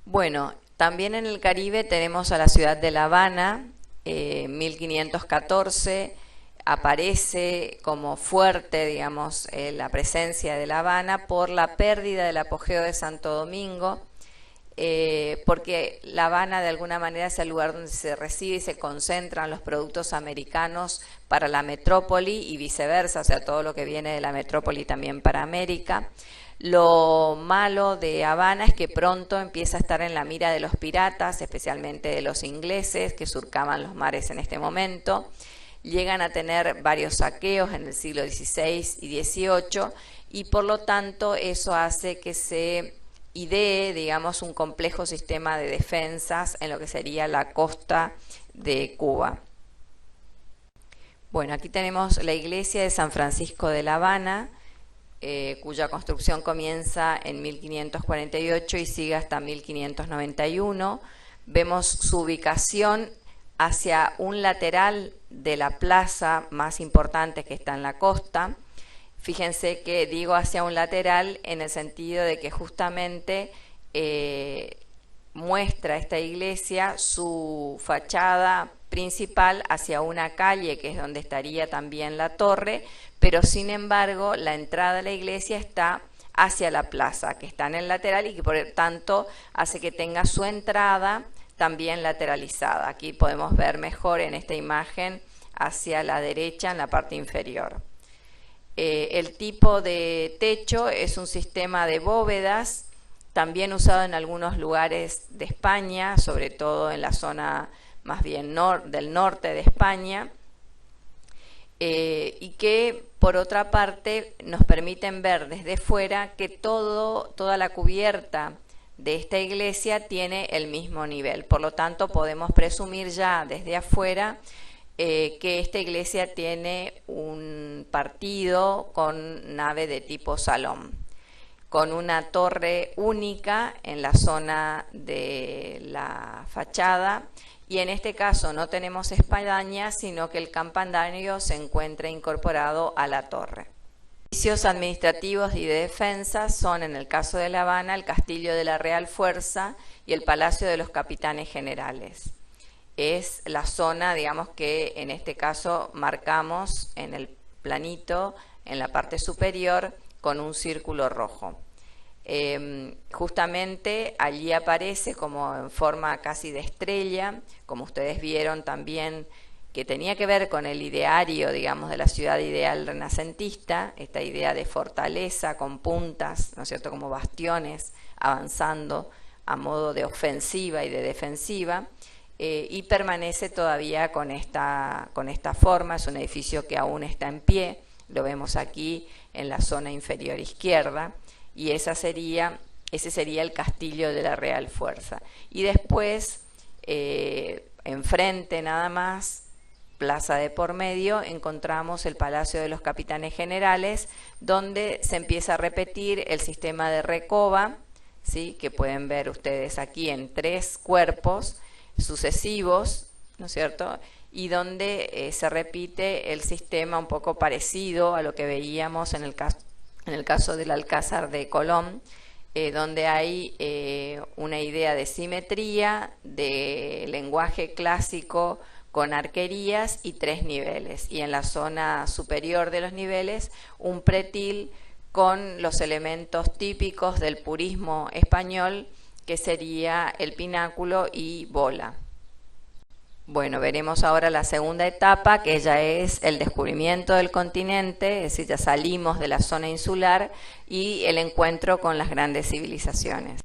Bueno, también en el Caribe tenemos a la ciudad de La Habana, 1514, aparece como fuerte, digamos, la presencia de La Habana por la pérdida del apogeo de Santo Domingo, porque La Habana de alguna manera es el lugar donde se recibe y se concentran los productos americanos para la metrópoli y viceversa, o sea, todo lo que viene de la metrópoli también para América. Lo malo de Habana es que pronto empieza a estar en la mira de los piratas, especialmente de los ingleses que surcaban los mares en este momento. Llegan a tener varios saqueos en el siglo XVI y XVIII y por lo tanto eso hace que se idee, digamos, un complejo sistema de defensas en lo que sería la costa de Cuba. Bueno, aquí tenemos la iglesia de San Francisco de La Habana, cuya construcción comienza en 1548 y sigue hasta 1591. Vemos su ubicación hacia un lateral de la plaza más importante que está en la costa. Fíjense que digo hacia un lateral en el sentido de que justamente muestra esta iglesia su fachada principal hacia una calle que es donde estaría también la torre, pero sin embargo la entrada a la iglesia está hacia la plaza, que está en el lateral y que por tanto hace que tenga su entrada también lateralizada. Aquí podemos ver mejor en esta imagen hacia la derecha en la parte inferior. El tipo de techo es un sistema de bóvedas, también usado en algunos lugares de España, sobre todo en la zona más bien del norte de España, y que por otra parte nos permiten ver desde fuera que toda la cubierta de esta iglesia tiene el mismo nivel. Por lo tanto, podemos presumir ya desde afuera que esta iglesia tiene un partido con nave de tipo salón, con una torre única en la zona de la fachada, y en este caso no tenemos espadaña, sino que el campanario se encuentra incorporado a la torre. Edificios administrativos y de defensa son, en el caso de La Habana, el Castillo de la Real Fuerza y el Palacio de los Capitanes Generales. Es la zona, digamos, que en este caso marcamos en el planito, en la parte superior, con un círculo rojo. Justamente allí aparece como en forma casi de estrella, como ustedes vieron también, que tenía que ver con el ideario, digamos, de la ciudad ideal renacentista, esta idea de fortaleza con puntas, ¿no es cierto?, como bastiones avanzando a modo de ofensiva y de defensiva, y permanece todavía con esta forma. Es un edificio que aún está en pie, lo vemos aquí en la zona inferior izquierda, y ese sería el Castillo de la Real Fuerza. Y después, enfrente nada más, plaza de por medio, encontramos el Palacio de los Capitanes Generales, donde se empieza a repetir el sistema de recoba, ¿sí?, que pueden ver ustedes aquí en 3 cuerpos sucesivos, ¿no es cierto?, y donde se repite el sistema un poco parecido a lo que veíamos en el caso del Alcázar de Colón, donde hay una idea de simetría, de lenguaje clásico con arquerías y 3 niveles, y en la zona superior de los niveles un pretil con los elementos típicos del purismo español, que sería el pináculo y bola. Bueno, veremos ahora la segunda etapa, que ya es el descubrimiento del continente, es decir, ya salimos de la zona insular y el encuentro con las grandes civilizaciones.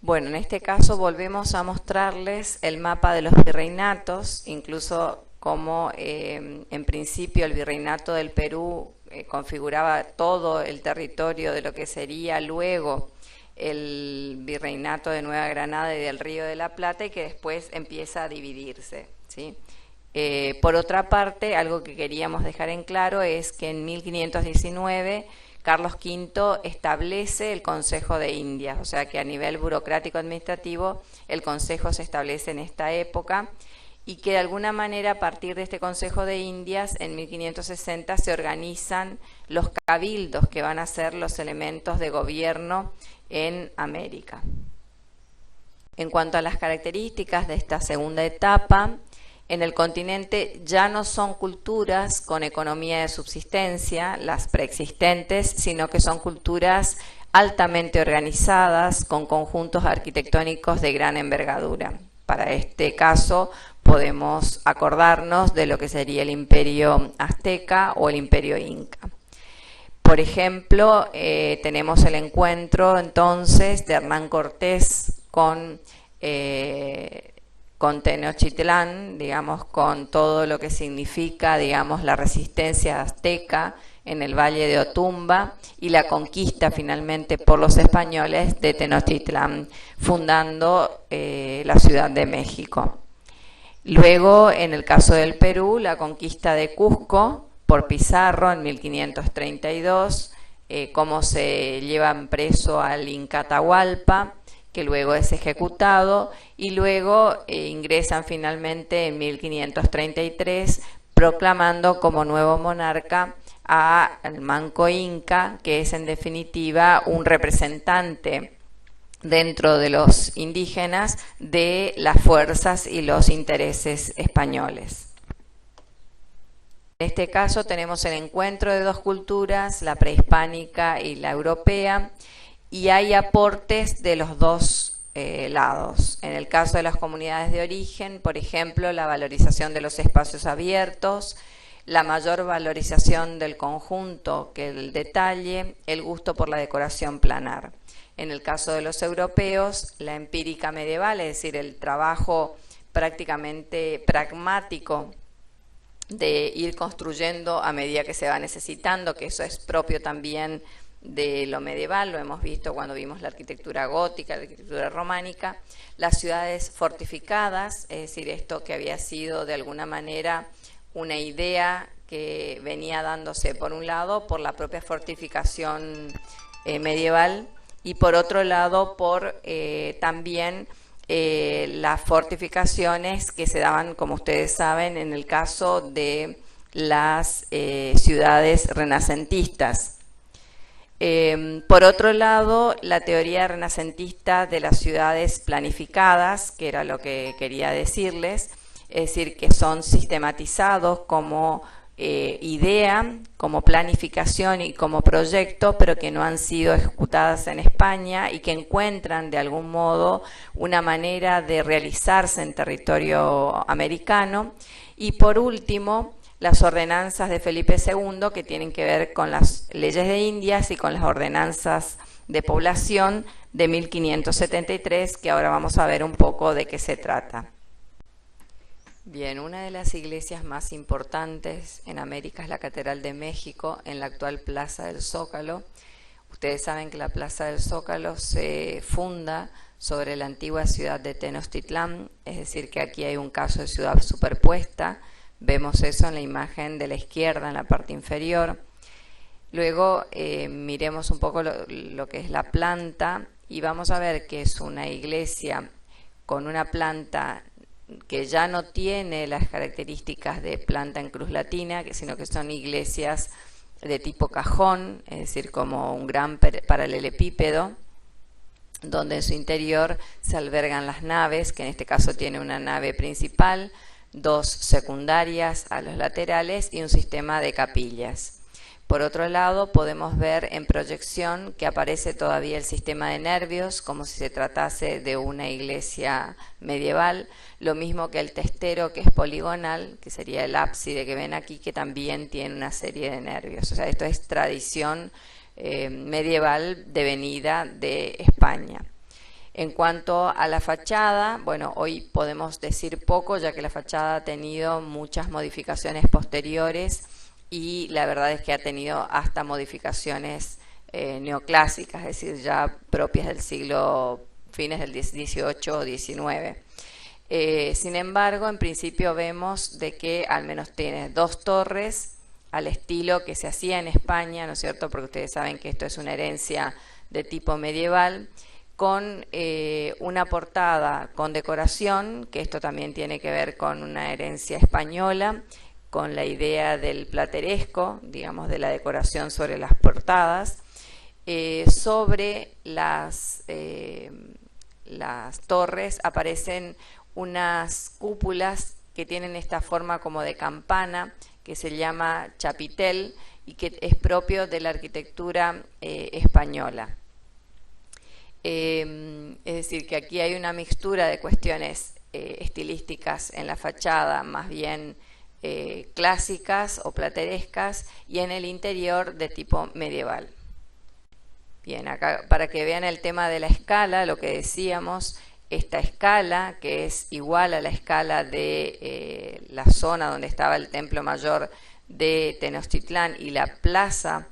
Bueno, en este caso volvemos a mostrarles el mapa de los virreinatos, incluso como en principio el virreinato del Perú configuraba todo el territorio de lo que sería luego el virreinato de Nueva Granada y del Río de la Plata, y que después empieza a dividirse, ¿sí? Por otra parte, algo que queríamos dejar en claro es que en 1519 Carlos V establece el Consejo de Indias, o sea que a nivel burocrático administrativo el Consejo se establece en esta época, y que de alguna manera a partir de este Consejo de Indias en 1560 se organizan los cabildos, que van a ser los elementos de gobierno en América. En cuanto a las características de esta segunda etapa, en el continente ya no son culturas con economía de subsistencia, las preexistentes, sino que son culturas altamente organizadas con conjuntos arquitectónicos de gran envergadura. Para este caso podemos acordarnos de lo que sería el Imperio Azteca o el Imperio Inca. Por ejemplo, tenemos el encuentro entonces de Hernán Cortés con Tenochtitlán, digamos, con todo lo que significa, digamos, la resistencia azteca en el Valle de Otumba y la conquista finalmente por los españoles de Tenochtitlán, fundando la Ciudad de México. Luego, en el caso del Perú, la conquista de Cusco por Pizarro en 1532, cómo se llevan preso al Inca Atahualpa, que luego es ejecutado, y luego ingresan finalmente en 1533, proclamando como nuevo monarca al Manco Inca, que es en definitiva un representante dentro de los indígenas de las fuerzas y los intereses españoles. En este caso tenemos el encuentro de dos culturas, la prehispánica y la europea, y hay aportes de los dos lados. En el caso de las comunidades de origen, por ejemplo, la valorización de los espacios abiertos, la mayor valorización del conjunto que el detalle, el gusto por la decoración planar. En el caso de los europeos, la empírica medieval, es decir, el trabajo prácticamente pragmático de ir construyendo a medida que se va necesitando, que eso es propio también de lo medieval, lo hemos visto cuando vimos la arquitectura gótica, la arquitectura románica, las ciudades fortificadas, es decir, esto que había sido de alguna manera una idea que venía dándose por un lado por la propia fortificación medieval y por otro lado por también las fortificaciones que se daban, como ustedes saben, en el caso de las ciudades renacentistas. Por otro lado, la teoría renacentista de las ciudades planificadas, que era lo que quería decirles, es decir, que son sistematizados como idea, como planificación y como proyecto, pero que no han sido ejecutadas en España y que encuentran de algún modo una manera de realizarse en territorio americano. Y por último, las ordenanzas de Felipe II, que tienen que ver con las leyes de Indias y con las ordenanzas de población de 1573, que ahora vamos a ver un poco de qué se trata. Bien, una de las iglesias más importantes en América es la Catedral de México, en la actual Plaza del Zócalo. Ustedes saben que la Plaza del Zócalo se funda sobre la antigua ciudad de Tenochtitlán, es decir, que aquí hay un caso de ciudad superpuesta. Vemos eso en la imagen de la izquierda, en la parte inferior. Luego miremos un poco lo que es la planta y vamos a ver que es una iglesia con una planta que ya no tiene las características de planta en cruz latina, sino que son iglesias de tipo cajón, es decir, como un gran paralelepípedo, donde en su interior se albergan las naves, que en este caso tiene una nave principal, dos secundarias a los laterales y un sistema de capillas. Por otro lado, podemos ver en proyección que aparece todavía el sistema de nervios, como si se tratase de una iglesia medieval, lo mismo que el testero, que es poligonal, que sería el ábside que ven aquí, que también tiene una serie de nervios. O sea, esto es tradición medieval devenida de España. En cuanto a la fachada, bueno, hoy podemos decir poco, ya que la fachada ha tenido muchas modificaciones posteriores y la verdad es que ha tenido hasta modificaciones neoclásicas, es decir, ya propias del siglo, fines del 18 o 19. Sin embargo, en principio vemos de que al menos tiene dos torres al estilo que se hacía en España, ¿no es cierto? Porque ustedes saben que esto es una herencia de tipo medieval, con una portada con decoración, que esto también tiene que ver con una herencia española, con la idea del plateresco, digamos, de la decoración sobre las portadas. Sobre las torres aparecen unas cúpulas que tienen esta forma como de campana, que se llama chapitel y que es propio de la arquitectura española. Es decir, que aquí hay una mixtura de cuestiones estilísticas en la fachada, más bien clásicas o platerescas, y en el interior de tipo medieval. Bien, acá para que vean el tema de la escala, lo que decíamos, esta escala, que es igual a la escala de la zona donde estaba el templo mayor de Tenochtitlán, y la plaza,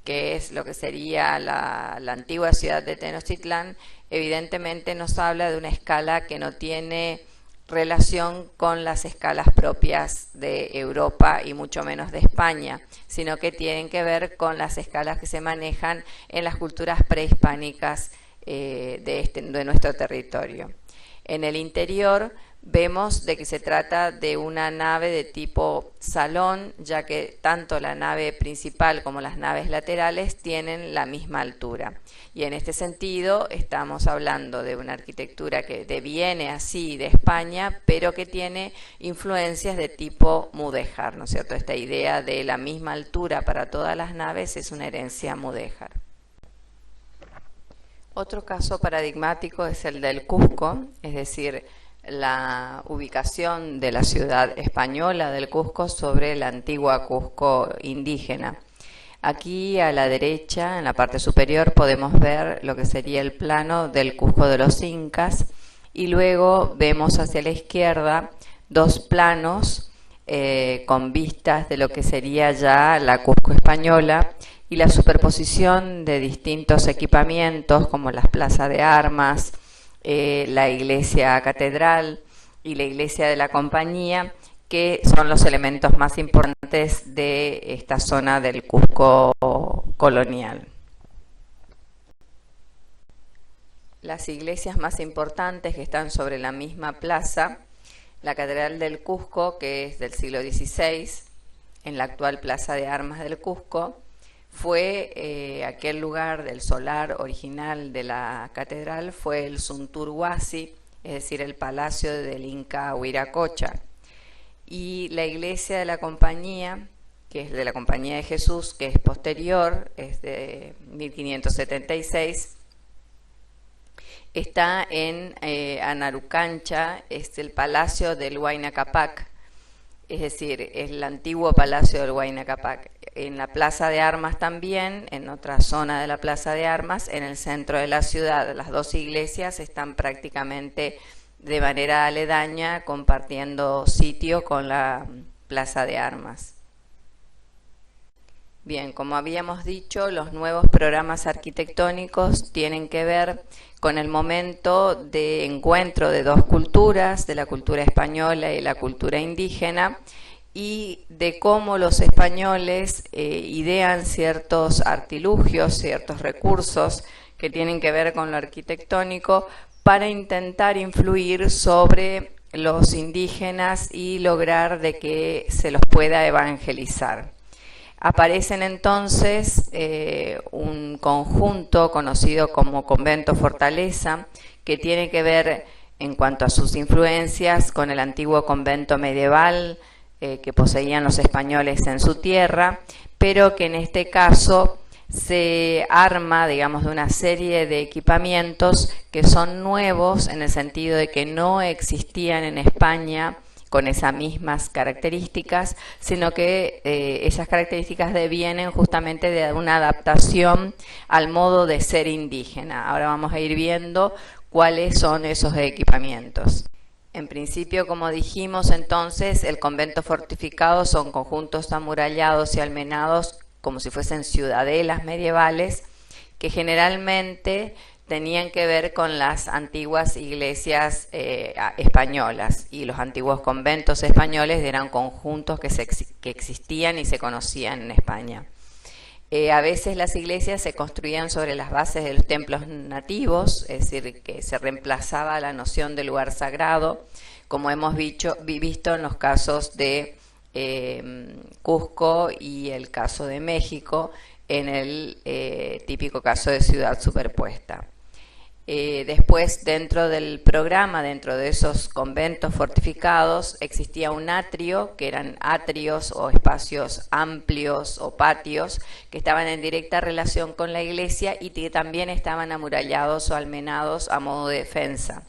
que es lo que sería la antigua ciudad de Tenochtitlán, evidentemente nos habla de una escala que no tiene relación con las escalas propias de Europa y mucho menos de España, sino que tienen que ver con las escalas que se manejan en las culturas prehispánicas de nuestro territorio. En el interior vemos de que se trata de una nave de tipo salón, ya que tanto la nave principal como las naves laterales tienen la misma altura. Y en este sentido estamos hablando de una arquitectura que deviene así de España, pero que tiene influencias de tipo mudéjar, ¿no es cierto? Esta idea de la misma altura para todas las naves es una herencia mudéjar. Otro caso paradigmático es el del Cusco, es decir, la ubicación de la ciudad española del Cusco sobre la antigua Cusco indígena. Aquí a la derecha, en la parte superior, podemos ver lo que sería el plano del Cusco de los Incas, y luego vemos hacia la izquierda dos planos con vistas de lo que sería ya la Cusco española, y la superposición de distintos equipamientos como las plazas de armas, la iglesia catedral y la iglesia de la compañía, que son los elementos más importantes de esta zona del Cusco colonial. Las iglesias más importantes que están sobre la misma plaza, la Catedral del Cusco, que es del siglo XVI, en la actual Plaza de Armas del Cusco, fue aquel lugar del solar original de la catedral, fue el Sunturhuasi, es decir, el palacio del Inca Huiracocha. Y la iglesia de la compañía, que es de la Compañía de Jesús, que es posterior, es de 1576, está en Anarucancha, es el palacio del Huayna Cápac, es decir, es el antiguo palacio del Huayna Cápac. En la Plaza de Armas también, en otra zona de la Plaza de Armas, en el centro de la ciudad, las dos iglesias están prácticamente de manera aledaña, compartiendo sitio con la Plaza de Armas. Bien, como habíamos dicho, los nuevos programas arquitectónicos tienen que ver con el momento de encuentro de dos culturas, de la cultura española y la cultura indígena, y de cómo los españoles idean ciertos artilugios, ciertos recursos que tienen que ver con lo arquitectónico para intentar influir sobre los indígenas y lograr de que se los pueda evangelizar. Aparecen entonces un conjunto conocido como Convento Fortaleza, que tiene que ver en cuanto a sus influencias con el antiguo convento medieval que poseían los españoles en su tierra, pero que en este caso se arma, digamos, de una serie de equipamientos que son nuevos en el sentido de que no existían en España con esas mismas características, sino que esas características devienen justamente de una adaptación al modo de ser indígena. Ahora vamos a ir viendo cuáles son esos equipamientos. En principio, como dijimos entonces, el convento fortificado son conjuntos amurallados y almenados como si fuesen ciudadelas medievales, que generalmente tenían que ver con las antiguas iglesias españolas, y los antiguos conventos españoles eran conjuntos que existían y se conocían en España. A veces las iglesias se construían sobre las bases de los templos nativos, es decir, que se reemplazaba la noción de lugar sagrado, como hemos visto en los casos de Cusco y el caso de México, en el típico caso de ciudad superpuesta. Después, dentro del programa, dentro de esos conventos fortificados, existía un atrio, que eran atrios o espacios amplios o patios, que estaban en directa relación con la iglesia y que también estaban amurallados o almenados a modo de defensa.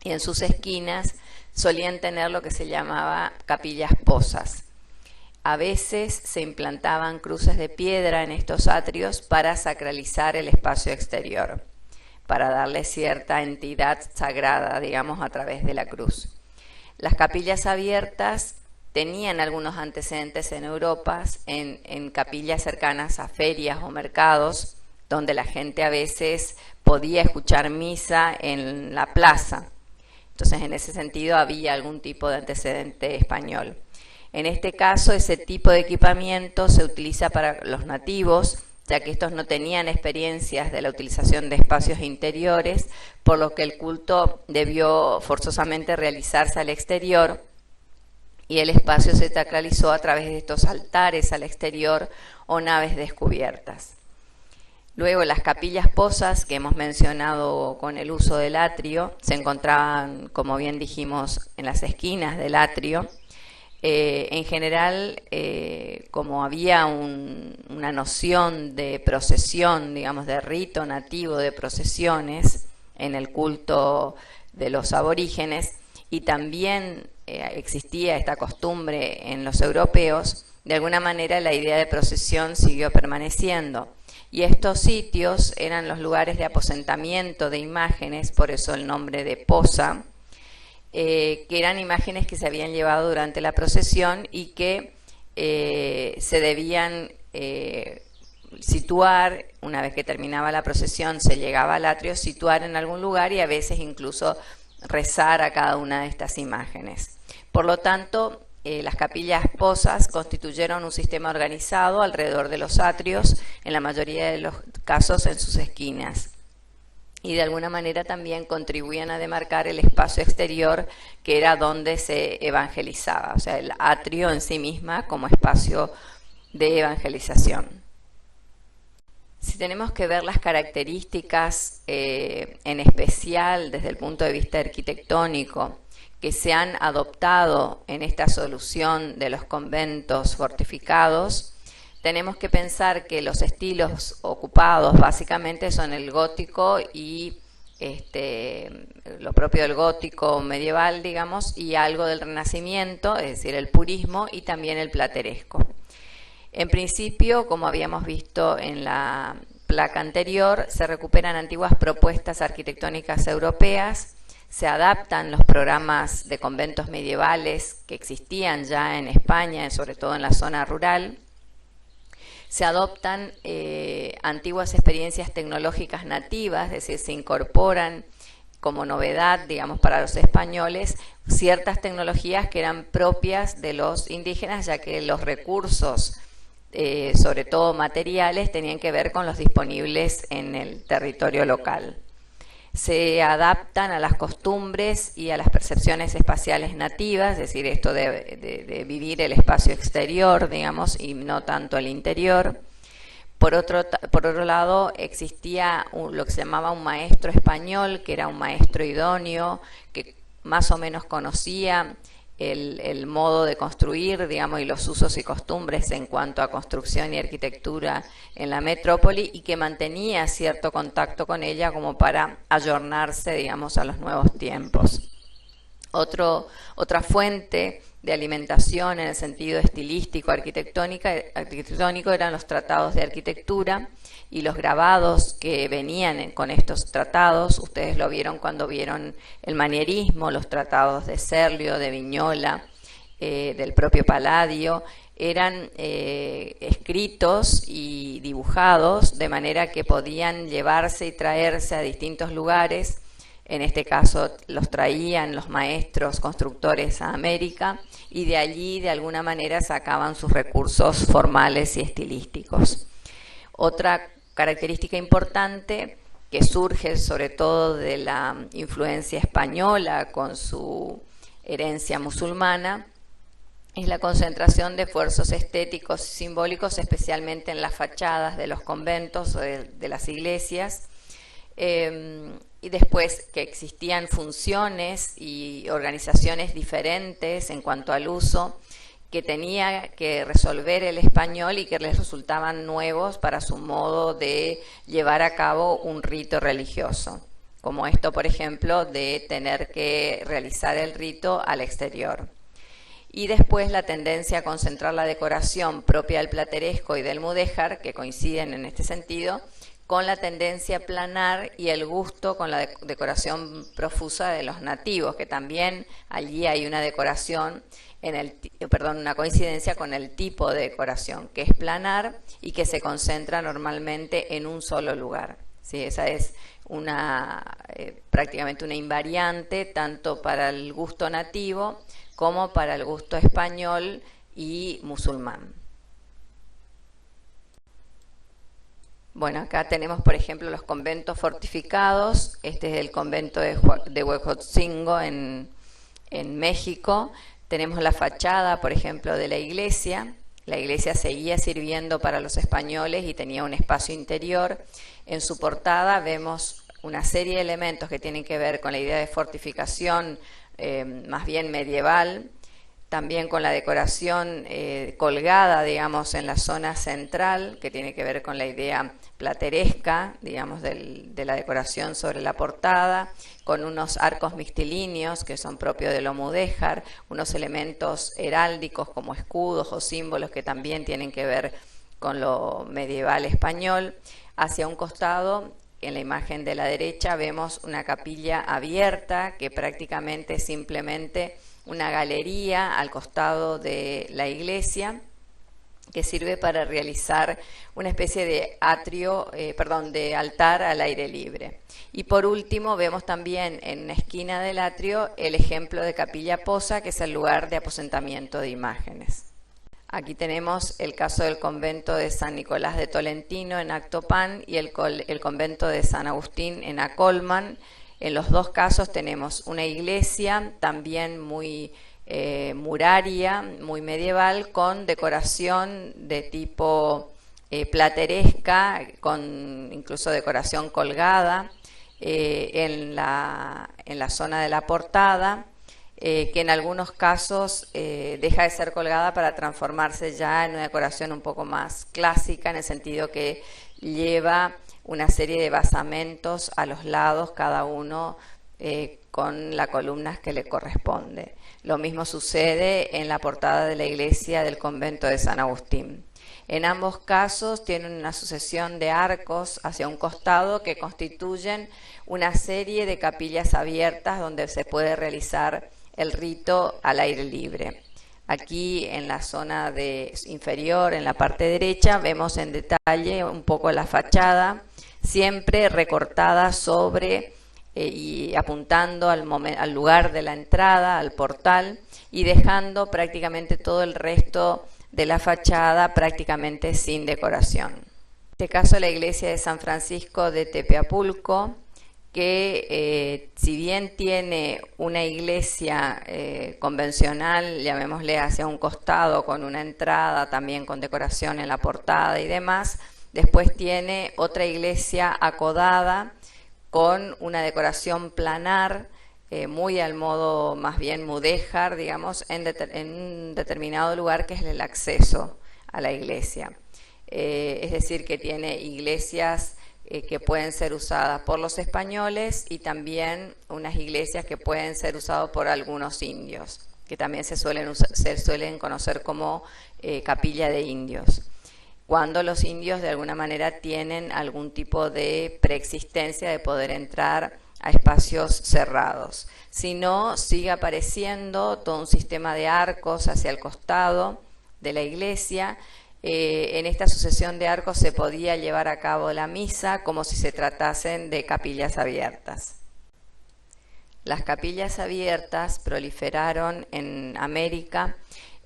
Y en sus esquinas solían tener lo que se llamaba capillas posas. A veces se implantaban cruces de piedra en estos atrios para sacralizar el espacio exterior, para darle cierta entidad sagrada, digamos, a través de la cruz. Las capillas abiertas tenían algunos antecedentes en Europa, en capillas cercanas a ferias o mercados, donde la gente a veces podía escuchar misa en la plaza. Entonces, en ese sentido, había algún tipo de antecedente español. En este caso, ese tipo de equipamiento se utiliza para los nativos, ya que estos no tenían experiencias de la utilización de espacios interiores, por lo que el culto debió forzosamente realizarse al exterior y el espacio se sacralizó a través de estos altares al exterior o naves descubiertas. Luego, las capillas posas que hemos mencionado con el uso del atrio se encontraban, como bien dijimos, en las esquinas del atrio. En general, como había una noción de procesión, digamos, de rito nativo de procesiones en el culto de los aborígenes, y también existía esta costumbre en los europeos, de alguna manera la idea de procesión siguió permaneciendo. Y estos sitios eran los lugares de aposentamiento de imágenes, por eso el nombre de posa, que eran imágenes que se habían llevado durante la procesión y que se debían situar, una vez que terminaba la procesión, se llegaba al atrio, situar en algún lugar y a veces incluso rezar a cada una de estas imágenes. Por lo tanto, las capillas posas constituyeron un sistema organizado alrededor de los atrios, en la mayoría de los casos en sus esquinas, y de alguna manera también contribuían a demarcar el espacio exterior, que era donde se evangelizaba, o sea, el atrio en sí misma como espacio de evangelización. Si tenemos que ver las características, en especial desde el punto de vista arquitectónico, que se han adoptado en esta solución de los conventos fortificados, tenemos que pensar que los estilos ocupados básicamente son el gótico y lo propio del gótico medieval, digamos, y algo del Renacimiento, es decir, el purismo y también el plateresco. En principio, como habíamos visto en la placa anterior, se recuperan antiguas propuestas arquitectónicas europeas, se adaptan los programas de conventos medievales que existían ya en España, sobre todo en la zona rural. Se adoptan antiguas experiencias tecnológicas nativas, es decir, se incorporan como novedad, digamos, para los españoles, ciertas tecnologías que eran propias de los indígenas, ya que los recursos, sobre todo materiales, tenían que ver con los disponibles en el territorio local. Se adaptan a las costumbres y a las percepciones espaciales nativas, es decir, esto de vivir el espacio exterior, digamos, y no tanto el interior. Por otro lado, existía lo que se llamaba un maestro español, que era un maestro idóneo, que más o menos conocía el modo de construir, digamos, y los usos y costumbres en cuanto a construcción y arquitectura en la metrópoli, y que mantenía cierto contacto con ella como para ayornarse, digamos, a los nuevos tiempos. Otra fuente de alimentación en el sentido estilístico, arquitectónico, eran los tratados de arquitectura y los grabados que venían con estos tratados. Ustedes lo vieron cuando vieron el manierismo, los tratados de Serlio, de Vignola, del propio Palladio, eran escritos y dibujados de manera que podían llevarse y traerse a distintos lugares. En este caso los traían los maestros constructores a América y de allí de alguna manera sacaban sus recursos formales y estilísticos. Otra característica importante que surge sobre todo de la influencia española con su herencia musulmana es la concentración de esfuerzos estéticos y simbólicos, especialmente en las fachadas de los conventos o de las iglesias. Y después que existían funciones y organizaciones diferentes en cuanto al uso que tenía que resolver el español y que les resultaban nuevos para su modo de llevar a cabo un rito religioso. como esto, por ejemplo, de tener que realizar el rito al exterior. Y después la tendencia a concentrar la decoración propia del plateresco y del mudéjar, que coinciden en este sentido, con la tendencia planar y el gusto con la decoración profusa de los nativos, que también allí hay una decoración, una coincidencia con el tipo de decoración, que es planar y que se concentra normalmente en un solo lugar. ¿Sí? Esa es prácticamente una invariante tanto para el gusto nativo como para el gusto español y musulmán. Bueno, acá tenemos, por ejemplo, los conventos fortificados. Este es el convento de Huejotzingo en México. Tenemos la fachada, por ejemplo, de la iglesia. La iglesia seguía sirviendo para los españoles y tenía un espacio interior. En su portada vemos una serie de elementos que tienen que ver con la idea de fortificación más bien medieval, también con la decoración colgada, digamos, en la zona central, que tiene que ver con la idea plateresca, digamos, de la decoración sobre la portada, con unos arcos mixtilíneos que son propios de lo mudéjar, unos elementos heráldicos como escudos o símbolos que también tienen que ver con lo medieval español. Hacia un costado, en la imagen de la derecha, vemos una capilla abierta que prácticamente es simplemente una galería al costado de la iglesia que sirve para realizar una especie de de altar al aire libre. Y por último vemos también en una esquina del atrio el ejemplo de capilla posa, que es el lugar de aposentamiento de imágenes. Aquí tenemos el caso del convento de San Nicolás de Tolentino en Actopan y el convento de San Agustín en Acolman. En los dos casos tenemos una iglesia también muy muraria, muy medieval, con decoración de tipo plateresca, con incluso decoración colgada en la zona de la portada, que en algunos casos deja de ser colgada para transformarse ya en una decoración un poco más clásica, en el sentido que lleva una serie de basamentos a los lados, cada uno con las columnas que le corresponde. Lo mismo sucede en la portada de la iglesia del convento de San Agustín. En ambos casos tienen una sucesión de arcos hacia un costado que constituyen una serie de capillas abiertas donde se puede realizar el rito al aire libre. Aquí en la zona inferior, en la parte derecha, vemos en detalle un poco la fachada, siempre recortada sobre y apuntando al lugar de la entrada, al portal, y dejando prácticamente todo el resto de la fachada prácticamente sin decoración. En este caso la iglesia de San Francisco de Tepeapulco, que si bien tiene una iglesia convencional, llamémosle hacia un costado, con una entrada también con decoración en la portada y demás, después tiene otra iglesia acodada con una decoración planar, muy al modo más bien mudéjar, digamos, en un determinado lugar que es el acceso a la iglesia. Es decir, que tiene iglesias que pueden ser usadas por los españoles y también unas iglesias que pueden ser usadas por algunos indios, que también se suelen conocer como capilla de indios, cuando los indios de alguna manera tienen algún tipo de preexistencia de poder entrar a espacios cerrados. Si no, sigue apareciendo todo un sistema de arcos hacia el costado de la iglesia. En esta sucesión de arcos se podía llevar a cabo la misa como si se tratasen de capillas abiertas. Las capillas abiertas proliferaron en América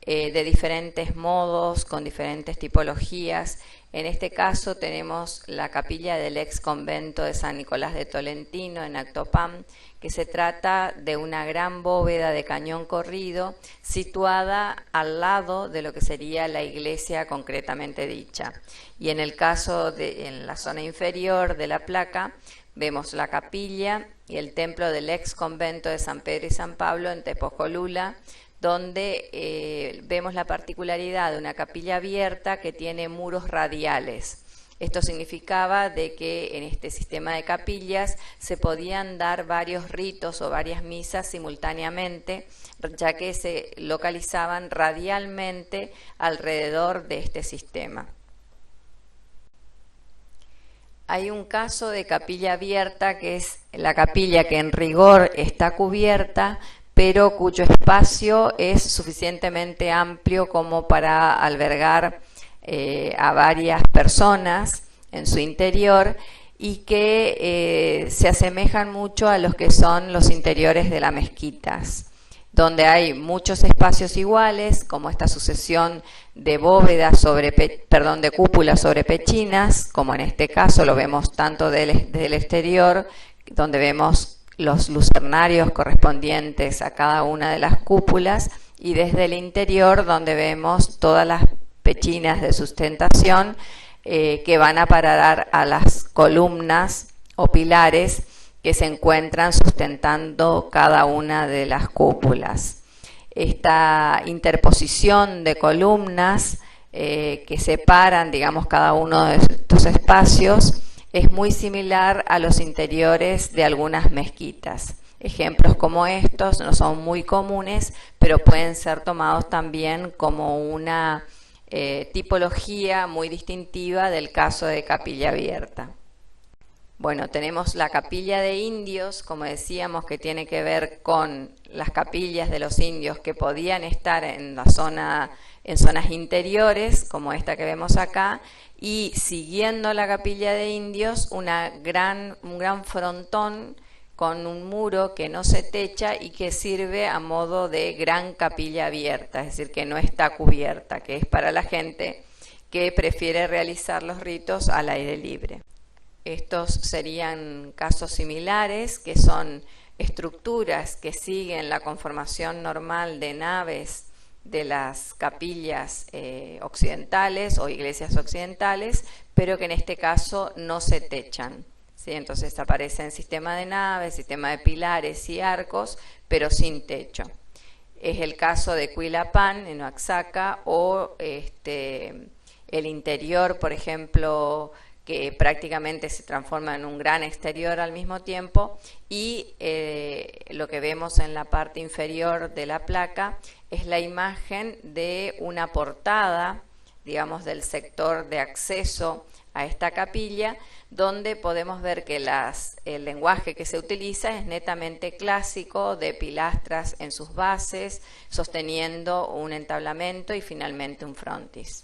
de diferentes modos, con diferentes tipologías. En este caso tenemos la capilla del ex convento de San Nicolás de Tolentino en Actopan, que se trata de una gran bóveda de cañón corrido situada al lado de lo que sería la iglesia concretamente dicha. Y en el caso en la zona inferior de la placa vemos la capilla y el templo del ex convento de San Pedro y San Pablo en Tepozcolula, donde vemos la particularidad de una capilla abierta que tiene muros radiales. Esto significaba de que en este sistema de capillas se podían dar varios ritos o varias misas simultáneamente, ya que se localizaban radialmente alrededor de este sistema. Hay un caso de capilla abierta, que es la capilla que en rigor está cubierta, pero cuyo espacio es suficientemente amplio como para albergar a varias personas en su interior, y que se asemejan mucho a los que son los interiores de las mezquitas, donde hay muchos espacios iguales, como esta sucesión de bóvedas de cúpulas sobre pechinas, como en este caso lo vemos tanto desde el exterior, donde vemos los lucernarios correspondientes a cada una de las cúpulas, y desde el interior, donde vemos todas las pechinas de sustentación que van a parar a las columnas o pilares que se encuentran sustentando cada una de las cúpulas. Esta interposición de columnas que separan, digamos, cada uno de estos espacios es muy similar a los interiores de algunas mezquitas. Ejemplos como estos no son muy comunes, pero pueden ser tomados también como una tipología muy distintiva del caso de capilla abierta. Bueno, tenemos la capilla de indios, como decíamos, que tiene que ver con las capillas de los indios que podían estar en zonas interiores, como esta que vemos acá, y siguiendo la capilla de indios, un gran frontón con un muro que no se techa y que sirve a modo de gran capilla abierta, es decir, que no está cubierta, que es para la gente que prefiere realizar los ritos al aire libre. Estos serían casos similares, que son estructuras que siguen la conformación normal de naves de las capillas occidentales o iglesias occidentales, pero que en este caso no se techan. ¿Sí? Entonces aparecen sistema de naves, sistema de pilares y arcos, pero sin techo. Es el caso de Quilapán en Oaxaca, o el interior, por ejemplo, que prácticamente se transforma en un gran exterior al mismo tiempo, y lo que vemos en la parte inferior de la placa es la imagen de una portada, digamos, del sector de acceso a esta capilla, donde podemos ver que el lenguaje que se utiliza es netamente clásico, de pilastras en sus bases, sosteniendo un entablamento y finalmente un frontis.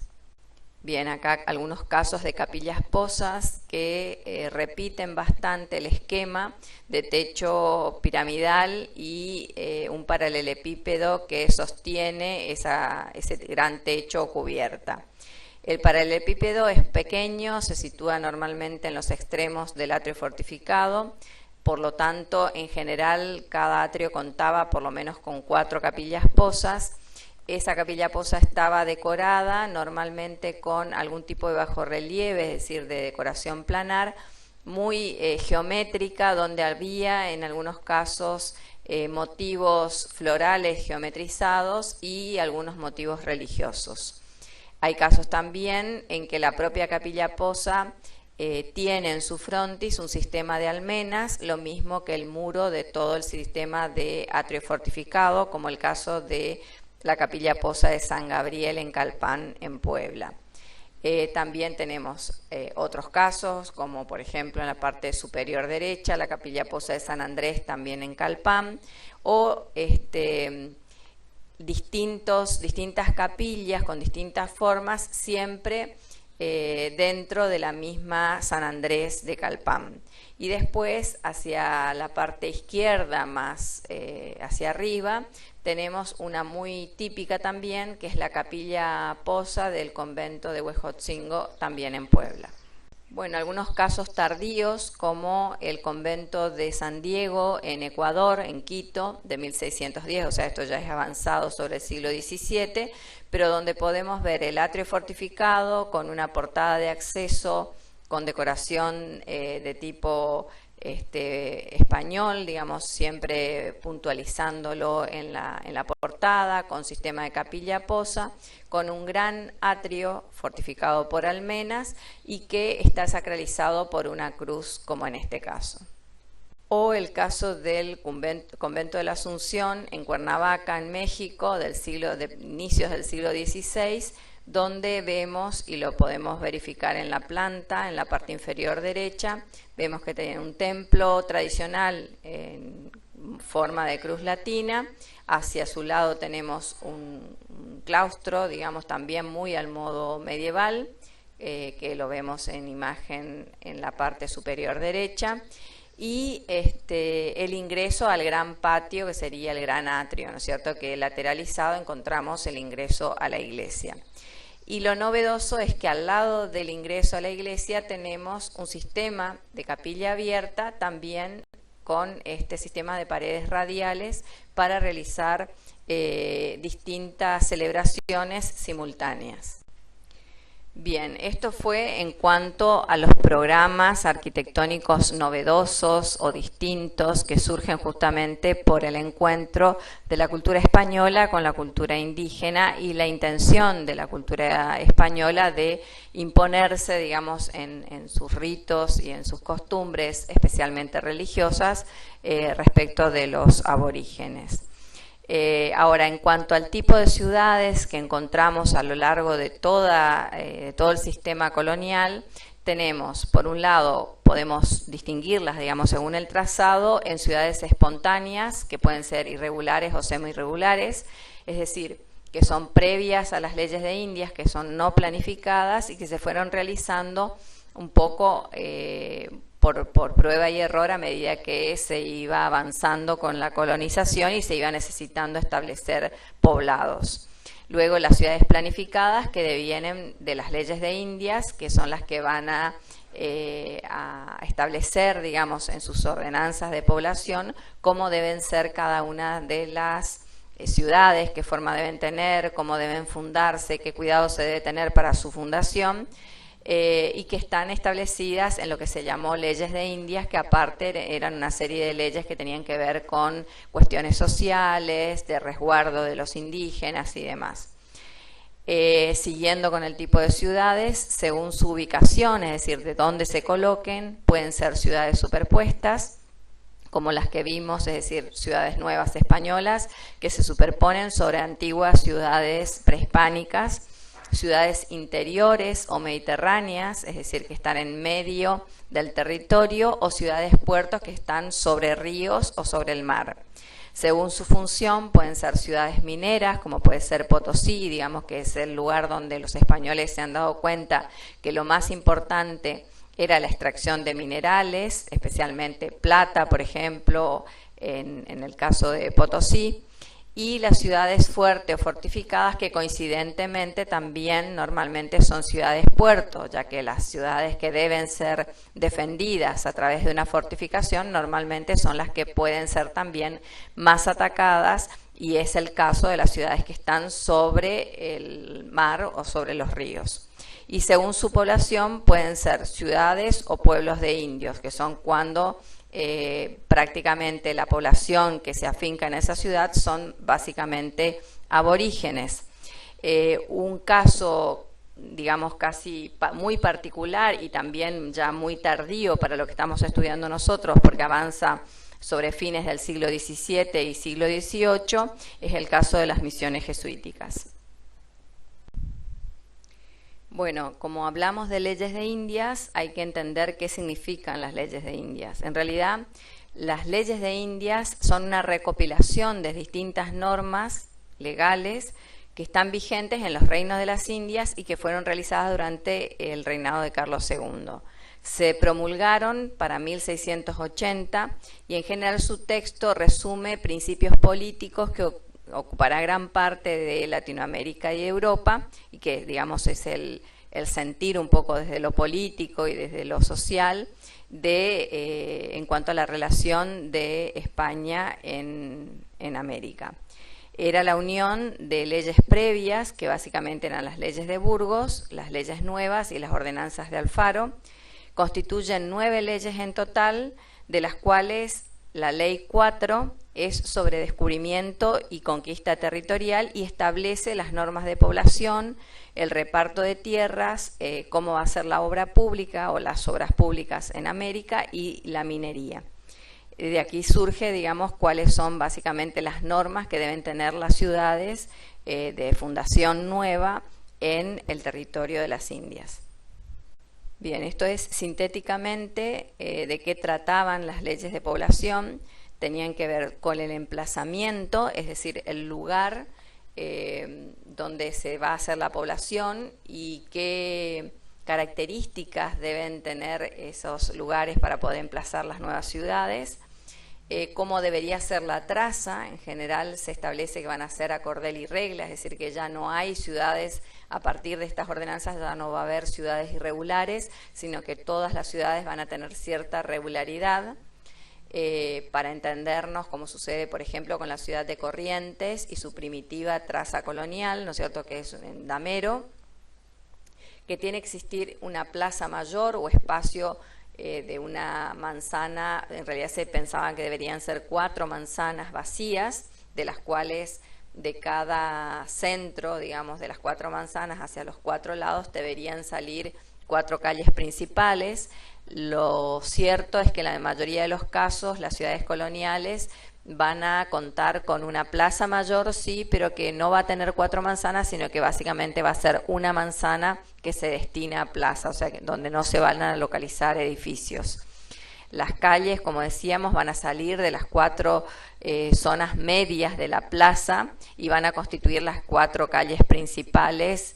Bien, acá algunos casos de capillas posas que repiten bastante el esquema de techo piramidal y un paralelepípedo que sostiene ese gran techo o cubierta. El paralelepípedo es pequeño, se sitúa normalmente en los extremos del atrio fortificado, por lo tanto, en general, cada atrio contaba por lo menos con 4 capillas posas. Esa capilla posa estaba decorada normalmente con algún tipo de bajorrelieve, es decir, de decoración planar, muy geométrica, donde había en algunos casos motivos florales geometrizados y algunos motivos religiosos. Hay casos también en que la propia capilla posa tiene en su frontis un sistema de almenas, lo mismo que el muro de todo el sistema de atrio fortificado, como el caso de la capilla posa de San Gabriel en Calpán, en Puebla. También tenemos otros casos, como por ejemplo en la parte superior derecha, la capilla posa de San Andrés, también en Calpán, o distintas capillas con distintas formas, siempre dentro de la misma San Andrés de Calpán. Y después, hacia la parte izquierda, más hacia arriba, tenemos una muy típica también, que es la capilla posa del convento de Huejotzingo, también en Puebla. Bueno, algunos casos tardíos, como el convento de San Diego en Ecuador, en Quito, de 1610, o sea, esto ya es avanzado sobre el siglo XVII, pero donde podemos ver el atrio fortificado con una portada de acceso con decoración de tipo español, digamos, siempre puntualizándolo en la portada, con sistema de capilla posa, con un gran atrio fortificado por almenas y que está sacralizado por una cruz, como en este caso. O el caso del convento de la Asunción en Cuernavaca, en México, de inicios del siglo XVI, donde vemos, y lo podemos verificar en la planta, en la parte inferior derecha, vemos que tiene un templo tradicional en forma de cruz latina. Hacia su lado tenemos un claustro, digamos, también muy al modo medieval, que lo vemos en imagen en la parte superior derecha. Y el ingreso al gran patio, que sería el gran atrio, ¿no es cierto?, que lateralizado encontramos el ingreso a la iglesia. Y lo novedoso es que al lado del ingreso a la iglesia tenemos un sistema de capilla abierta, también con este sistema de paredes radiales para realizar distintas celebraciones simultáneas. Bien, esto fue en cuanto a los programas arquitectónicos novedosos o distintos que surgen justamente por el encuentro de la cultura española con la cultura indígena y la intención de la cultura española de imponerse, digamos, en sus ritos y en sus costumbres, especialmente religiosas, respecto de los aborígenes. Ahora, en cuanto al tipo de ciudades que encontramos a lo largo de todo el sistema colonial, tenemos, por un lado, podemos distinguirlas, digamos, según el trazado, en ciudades espontáneas, que pueden ser irregulares o semi-irregulares, es decir, que son previas a las leyes de Indias, que son no planificadas y que se fueron realizando un poco por prueba y error a medida que se iba avanzando con la colonización y se iba necesitando establecer poblados. Luego las ciudades planificadas, que devienen de las leyes de Indias, que son las que van a establecer, digamos, en sus ordenanzas de población, cómo deben ser cada una de las ciudades, qué forma deben tener, cómo deben fundarse, qué cuidado se debe tener para su fundación. Y que están establecidas en lo que se llamó leyes de Indias, que aparte eran una serie de leyes que tenían que ver con cuestiones sociales, de resguardo de los indígenas y demás. Siguiendo con el tipo de ciudades, según su ubicación, es decir, de dónde se coloquen, pueden ser ciudades superpuestas, como las que vimos, es decir, ciudades nuevas españolas que se superponen sobre antiguas ciudades prehispánicas, ciudades interiores o mediterráneas, es decir, que están en medio del territorio, o ciudades-puertos que están sobre ríos o sobre el mar. Según su función, pueden ser ciudades mineras, como puede ser Potosí, digamos que es el lugar donde los españoles se han dado cuenta que lo más importante era la extracción de minerales, especialmente plata, por ejemplo, en el caso de Potosí. Y las ciudades fuertes o fortificadas, que coincidentemente también normalmente son ciudades-puertos, ya que las ciudades que deben ser defendidas a través de una fortificación normalmente son las que pueden ser también más atacadas, y es el caso de las ciudades que están sobre el mar o sobre los ríos. Y según su población pueden ser ciudades o pueblos de indios, que son cuando prácticamente la población que se afinca en esa ciudad son básicamente aborígenes. Un caso, digamos, casi muy particular y también ya muy tardío para lo que estamos estudiando nosotros, porque avanza sobre fines del siglo XVII y siglo XVIII, es el caso de las misiones jesuíticas. Bueno, como hablamos de leyes de Indias, hay que entender qué significan las leyes de Indias. En realidad, las leyes de Indias son una recopilación de distintas normas legales que están vigentes en los reinos de las Indias y que fueron realizadas durante el reinado de Carlos II. Se promulgaron para 1680 y en general su texto resume principios políticos que ocupará gran parte de Latinoamérica y Europa, y que, digamos, es el sentir un poco desde lo político y desde lo social en cuanto a la relación de España en América. Era la unión de leyes previas, que básicamente eran las leyes de Burgos, las leyes nuevas y las ordenanzas de Alfaro. Constituyen 9 leyes en total, de las cuales la Ley 4 es sobre descubrimiento y conquista territorial y establece las normas de población, el reparto de tierras, cómo va a ser la obra pública o las obras públicas en América y la minería. De aquí surge, digamos, cuáles son básicamente las normas que deben tener las ciudades de fundación nueva en el territorio de las Indias. Bien, esto es sintéticamente de qué trataban las leyes de población. Tenían que ver con el emplazamiento, es decir, el lugar donde se va a hacer la población y qué características deben tener esos lugares para poder emplazar las nuevas ciudades. Cómo debería ser la traza. En general se establece que van a ser a cordel y regla, es decir, que ya no hay ciudades, a partir de estas ordenanzas ya no va a haber ciudades irregulares, sino que todas las ciudades van a tener cierta regularidad. Para entendernos, como sucede, por ejemplo, con la ciudad de Corrientes y su primitiva traza colonial, ¿no es cierto?, que es en Damero, que tiene que existir una plaza mayor o espacio de una manzana. En realidad se pensaba que deberían ser 4 manzanas vacías, de las cuales de cada centro, digamos, de las 4 manzanas hacia los 4 lados deberían salir 4 calles principales. Lo cierto es que en la mayoría de los casos las ciudades coloniales van a contar con una plaza mayor, sí, pero que no va a tener 4 manzanas, sino que básicamente va a ser una manzana que se destina a plaza, o sea, donde no se van a localizar edificios. Las calles, como decíamos, van a salir de las 4 zonas medias de la plaza y van a constituir las 4 calles principales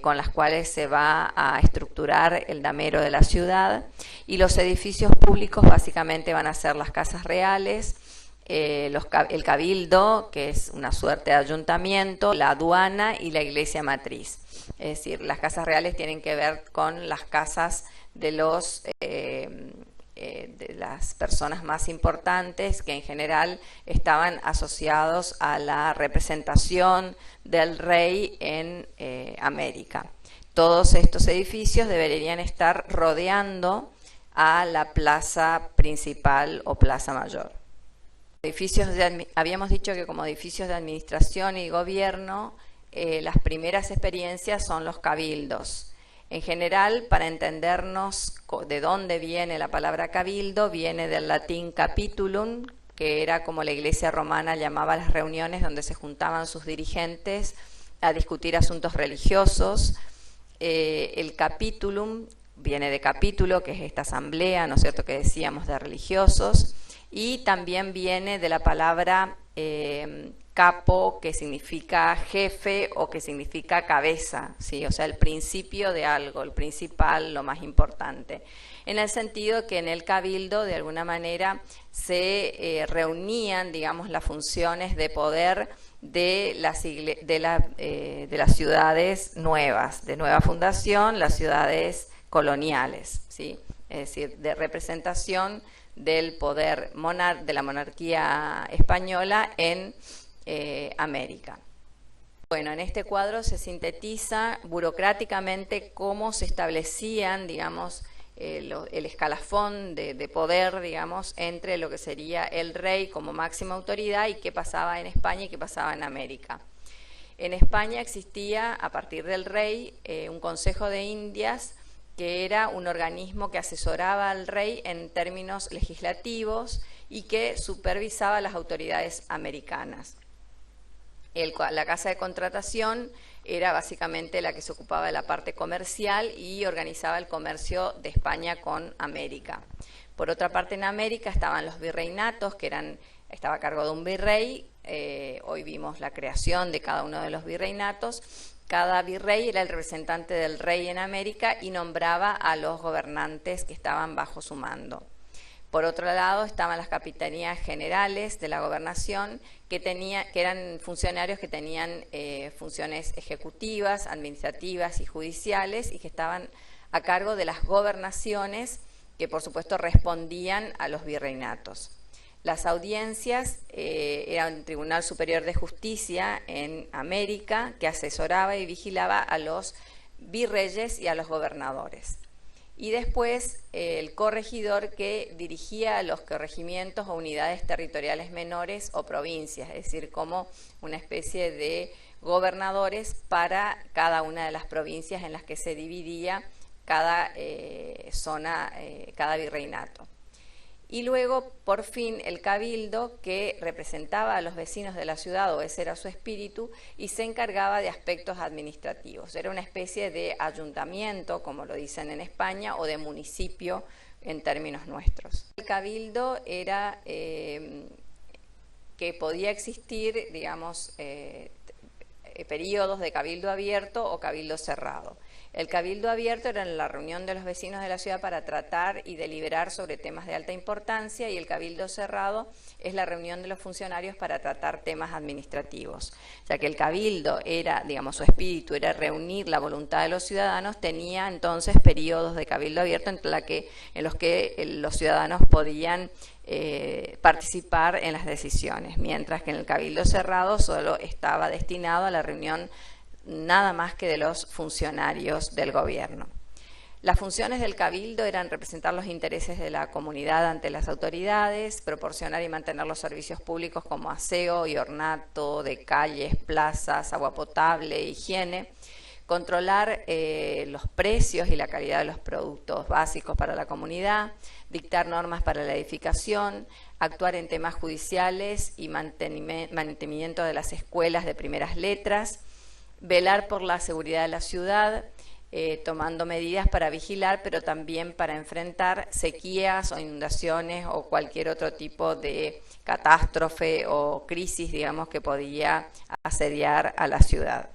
con las cuales se va a estructurar el damero de la ciudad. Y los edificios públicos básicamente van a ser las casas reales, el cabildo, que es una suerte de ayuntamiento, la aduana y la iglesia matriz. Es decir, las casas reales tienen que ver con las casas de las personas más importantes, que en general estaban asociados a la representación del rey en América. Todos estos edificios deberían estar rodeando a la plaza principal o plaza mayor. Habíamos dicho que como edificios de administración y gobierno, las primeras experiencias son los cabildos. En general, para entendernos de dónde viene la palabra cabildo, viene del latín capitulum, que era como la iglesia romana llamaba las reuniones donde se juntaban sus dirigentes a discutir asuntos religiosos. El capitulum viene de capítulo, que es esta asamblea, ¿no es cierto?, que decíamos, de religiosos, y también viene de la palabra capo, que significa jefe o que significa cabeza, ¿sí? O sea, el principio de algo, el principal, lo más importante. En el sentido que en el cabildo, de alguna manera, se reunían, digamos, las funciones de poder de las ciudades nuevas, de nueva fundación, las ciudades coloniales, ¿sí? Es decir, de representación del poder de la monarquía española en América. Bueno, en este cuadro se sintetiza burocráticamente cómo se establecían, digamos, el escalafón de poder, digamos, entre lo que sería el rey como máxima autoridad y qué pasaba en España y qué pasaba en América. En España existía, a partir del rey, un Consejo de Indias, que era un organismo que asesoraba al rey en términos legislativos y que supervisaba las autoridades americanas. La Casa de Contratación era básicamente la que se ocupaba de la parte comercial y organizaba el comercio de España con América. Por otra parte, en América estaban los virreinatos, que estaba a cargo de un virrey. Hoy vimos la creación de cada uno de los virreinatos. Cada virrey era el representante del rey en América y nombraba a los gobernantes que estaban bajo su mando. Por otro lado, estaban las capitanías generales de la gobernación, que eran funcionarios que tenían funciones ejecutivas, administrativas y judiciales, y que estaban a cargo de las gobernaciones, que por supuesto respondían a los virreinatos. Las audiencias eran un Tribunal Superior de Justicia en América, que asesoraba y vigilaba a los virreyes y a los gobernadores. y después el corregidor, que dirigía los corregimientos o unidades territoriales menores o provincias, es decir, como una especie de gobernadores para cada una de las provincias en las que se dividía cada zona, cada virreinato. Y luego, por fin, el cabildo, que representaba a los vecinos de la ciudad, o ese era su espíritu, y se encargaba de aspectos administrativos. Era una especie de ayuntamiento, como lo dicen en España, o de municipio en términos nuestros. El cabildo era que podía existir, digamos, periodos de cabildo abierto o cabildo cerrado. El cabildo abierto era la reunión de los vecinos de la ciudad para tratar y deliberar sobre temas de alta importancia, y el cabildo cerrado es la reunión de los funcionarios para tratar temas administrativos. Ya que el cabildo era, digamos, su espíritu era reunir la voluntad de los ciudadanos, tenía entonces periodos de cabildo abierto en los que los ciudadanos podían participar en las decisiones, mientras que en el cabildo cerrado solo estaba destinado a la reunión nada más que de los funcionarios del gobierno. Las funciones del cabildo eran representar los intereses de la comunidad ante las autoridades, proporcionar y mantener los servicios públicos como aseo y ornato de calles, plazas, agua potable, higiene, controlar los precios y la calidad de los productos básicos para la comunidad, dictar normas para la edificación, actuar en temas judiciales y mantenimiento de las escuelas de primeras letras, velar por la seguridad de la ciudad, tomando medidas para vigilar, pero también para enfrentar sequías o inundaciones o cualquier otro tipo de catástrofe o crisis, digamos, que podía asediar a la ciudad.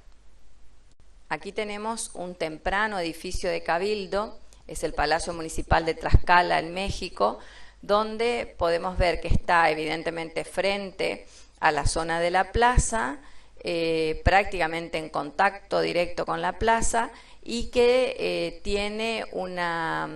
Aquí tenemos un temprano edificio de cabildo, es el Palacio Municipal de Tlaxcala, en México, donde podemos ver que está evidentemente frente a la zona de la plaza, prácticamente en contacto directo con la plaza, y que tiene una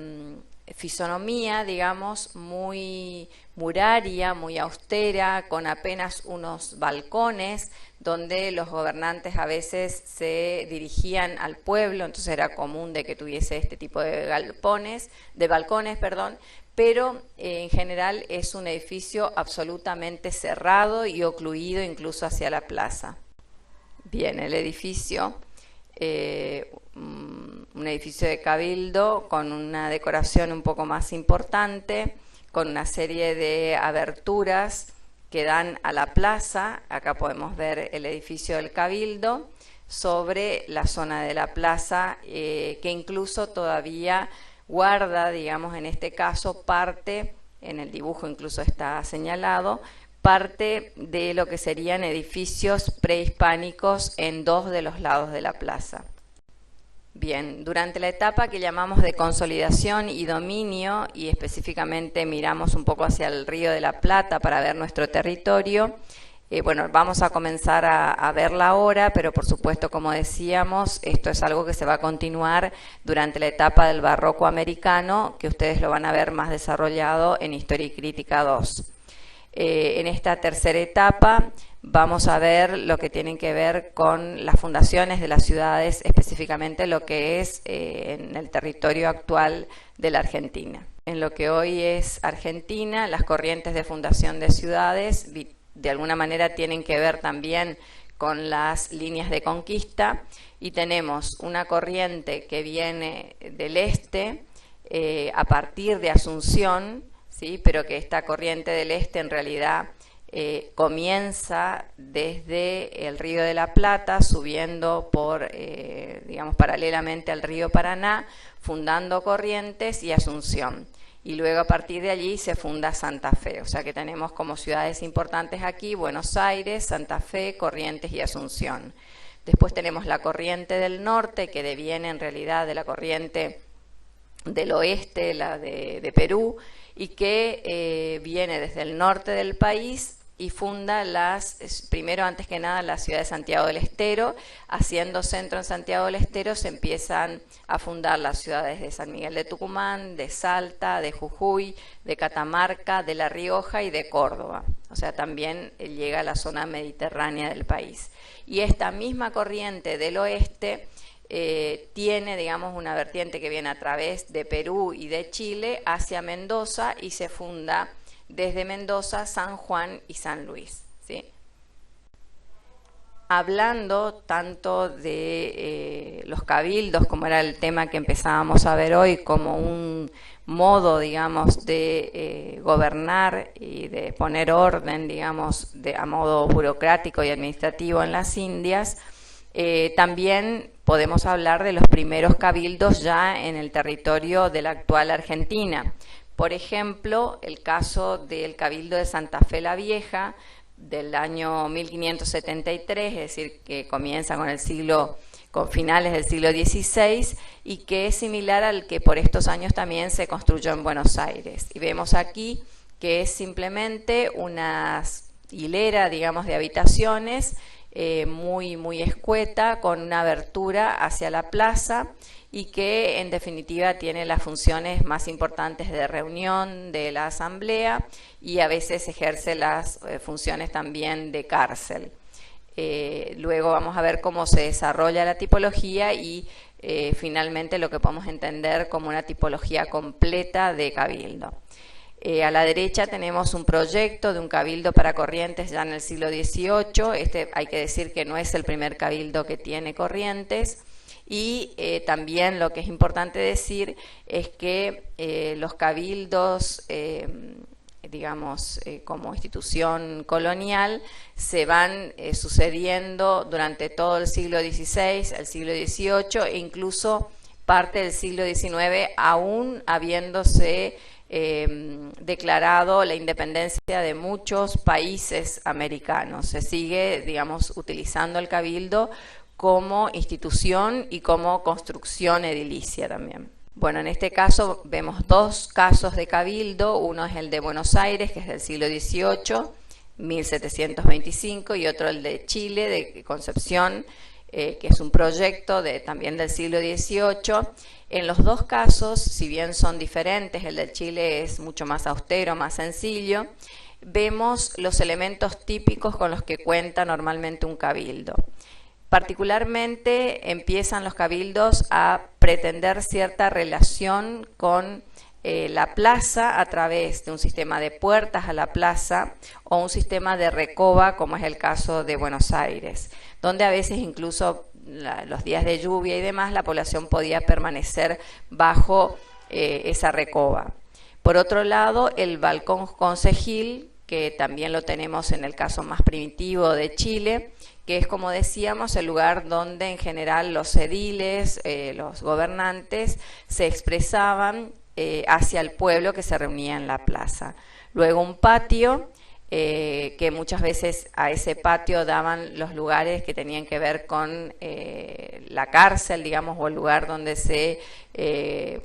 fisonomía, digamos, muy muraria, muy austera, con apenas unos balcones, donde los gobernantes a veces se dirigían al pueblo, entonces era común de que tuviese este tipo de balcones, pero en general es un edificio absolutamente cerrado y ocluido incluso hacia la plaza. Bien, el edificio, un edificio de cabildo con una decoración un poco más importante, con una serie de aberturas que dan a la plaza. Acá podemos ver el edificio del cabildo sobre la zona de la plaza, que incluso todavía guarda, digamos, en este caso parte, en el dibujo incluso está señalado, parte de lo que serían edificios prehispánicos en dos de los lados de la plaza. Bien, durante la etapa que llamamos de consolidación y dominio, y específicamente miramos un poco hacia el Río de la Plata para ver nuestro territorio, bueno, vamos a comenzar a verla ahora, pero por supuesto, como decíamos, esto es algo que se va a continuar durante la etapa del barroco americano, que ustedes lo van a ver más desarrollado en Historia y Crítica 2. En esta tercera etapa vamos a ver lo que tienen que ver con las fundaciones de las ciudades, específicamente lo que es en el territorio actual de la Argentina. En lo que hoy es Argentina, las corrientes de fundación de ciudades de alguna manera tienen que ver también con las líneas de conquista, y tenemos una corriente que viene del este a partir de Asunción, ¿sí? Pero que esta corriente del este en realidad comienza desde el Río de la Plata, subiendo por, digamos, paralelamente al río Paraná, fundando Corrientes y Asunción. Y luego a partir de allí se funda Santa Fe. O sea que tenemos como ciudades importantes aquí Buenos Aires, Santa Fe, Corrientes y Asunción. Después tenemos la corriente del norte, que deviene en realidad de la corriente del oeste, la de Perú, y que viene desde el norte del país y funda primero, antes que nada, la ciudad de Santiago del Estero. Haciendo centro en Santiago del Estero se empiezan a fundar las ciudades de San Miguel de Tucumán, de Salta, de Jujuy, de Catamarca, de La Rioja y de Córdoba. O sea, también llega a la zona mediterránea del país. Y esta misma corriente del oeste tiene, digamos, una vertiente que viene a través de Perú y de Chile hacia Mendoza y se funda desde Mendoza, San Juan y San Luis, ¿sí? Hablando tanto de los cabildos, como era el tema que empezábamos a ver hoy, como un modo, digamos, de gobernar y de poner orden, digamos, a modo burocrático y administrativo en las Indias, también podemos hablar de los primeros cabildos ya en el territorio de la actual Argentina. Por ejemplo, el caso del Cabildo de Santa Fe la Vieja, del año 1573, es decir, que comienza con finales del siglo XVI, y que es similar al que por estos años también se construyó en Buenos Aires. Y vemos aquí que es simplemente una hilera, digamos, de habitaciones muy escueta, con una abertura hacia la plaza, y que en definitiva tiene las funciones más importantes de reunión de la asamblea y a veces ejerce las funciones también de cárcel. Luego vamos a ver cómo se desarrolla la tipología y finalmente lo que podemos entender como una tipología completa de cabildo. A la derecha tenemos un proyecto de un cabildo para Corrientes ya en el siglo XVIII. Este hay que decir que no es el primer cabildo que tiene Corrientes. Y también lo que es importante decir es que los cabildos, digamos, como institución colonial, se van sucediendo durante todo el siglo XVI, el siglo XVIII e incluso parte del siglo XIX, aún habiéndose declarado la independencia de muchos países americanos. Se sigue, digamos, utilizando el cabildo como institución y como construcción edilicia también. Bueno, en este caso vemos dos casos de cabildo. Uno es el de Buenos Aires, que es del siglo XVIII, 1725, y otro el de Chile, de Concepción, que es un proyecto también del siglo XVIII. En los dos casos, si bien son diferentes, el de Chile es mucho más austero, más sencillo, vemos los elementos típicos con los que cuenta normalmente un cabildo. Particularmente empiezan los cabildos a pretender cierta relación con la plaza a través de un sistema de puertas a la plaza o un sistema de recoba, como es el caso de Buenos Aires, donde a veces incluso los días de lluvia y demás la población podía permanecer bajo esa recoba. Por otro lado, el balcón concejil, que también lo tenemos en el caso más primitivo de Chile, que es, como decíamos, el lugar donde en general los ediles, los gobernantes, se expresaban hacia el pueblo que se reunía en la plaza. Luego un patio, que muchas veces a ese patio daban los lugares que tenían que ver con la cárcel, digamos, o el lugar donde se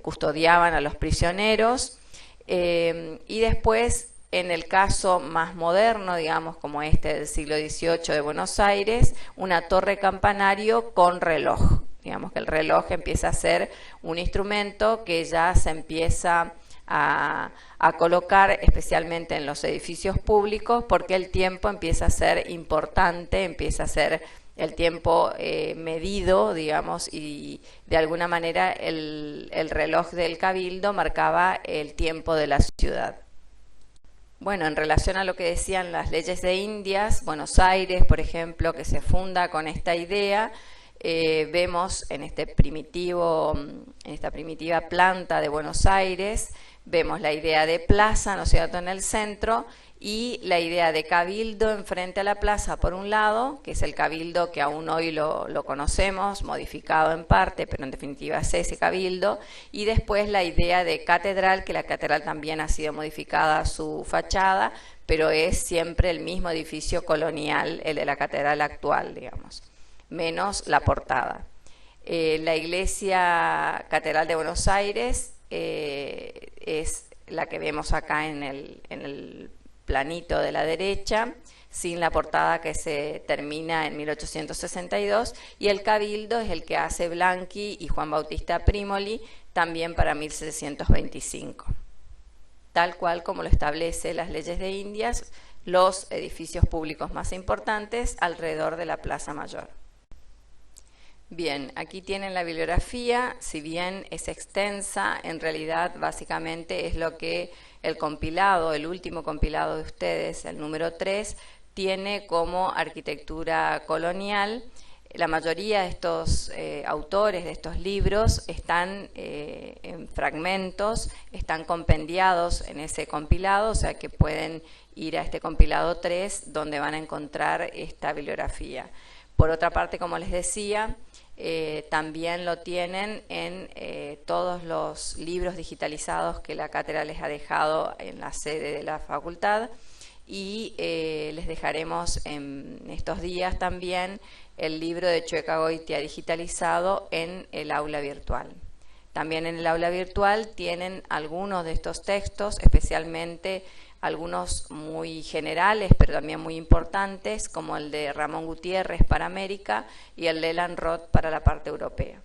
custodiaban a los prisioneros, y después, en el caso más moderno, digamos, como este del siglo XVIII de Buenos Aires, una torre campanario con reloj. Digamos que el reloj empieza a ser un instrumento que ya se empieza a colocar especialmente en los edificios públicos, porque el tiempo empieza a ser importante, empieza a ser el tiempo medido, digamos, y de alguna manera el reloj del cabildo marcaba el tiempo de la ciudad. Bueno, en relación a lo que decían las leyes de Indias, Buenos Aires, por ejemplo, que se funda con esta idea, vemos en esta primitiva planta de Buenos Aires, vemos la idea de plaza, ¿no es cierto?, en el centro, y la idea de cabildo enfrente a la plaza por un lado, que es el cabildo que aún hoy lo conocemos, modificado en parte, pero en definitiva es ese cabildo, y después la idea de catedral, que la catedral también ha sido modificada su fachada, pero es siempre el mismo edificio colonial, el de la catedral actual, digamos, menos la portada. La iglesia catedral de Buenos Aires es la que vemos acá en el planito de la derecha, sin la portada, que se termina en 1862, y el cabildo es el que hace Blanqui y Juan Bautista Primoli, también para 1725. Tal cual como lo establece las leyes de Indias, los edificios públicos más importantes alrededor de la Plaza Mayor. Bien, aquí tienen la bibliografía, si bien es extensa, en realidad básicamente es lo que el compilado, el último compilado de ustedes, el número 3, tiene como arquitectura colonial. La mayoría de estos autores, de estos libros, están en fragmentos, están compendiados en ese compilado, o sea que pueden ir a este compilado 3 donde van a encontrar esta bibliografía. Por otra parte, como les decía, también lo tienen en todos los libros digitalizados que la cátedra les ha dejado en la sede de la facultad, y les dejaremos en estos días también el libro de Chueca Goitia digitalizado en el aula virtual. También en el aula virtual tienen algunos de estos textos, especialmente algunos muy generales, pero también muy importantes, como el de Ramón Gutiérrez para América y el de Elan Roth para la parte europea.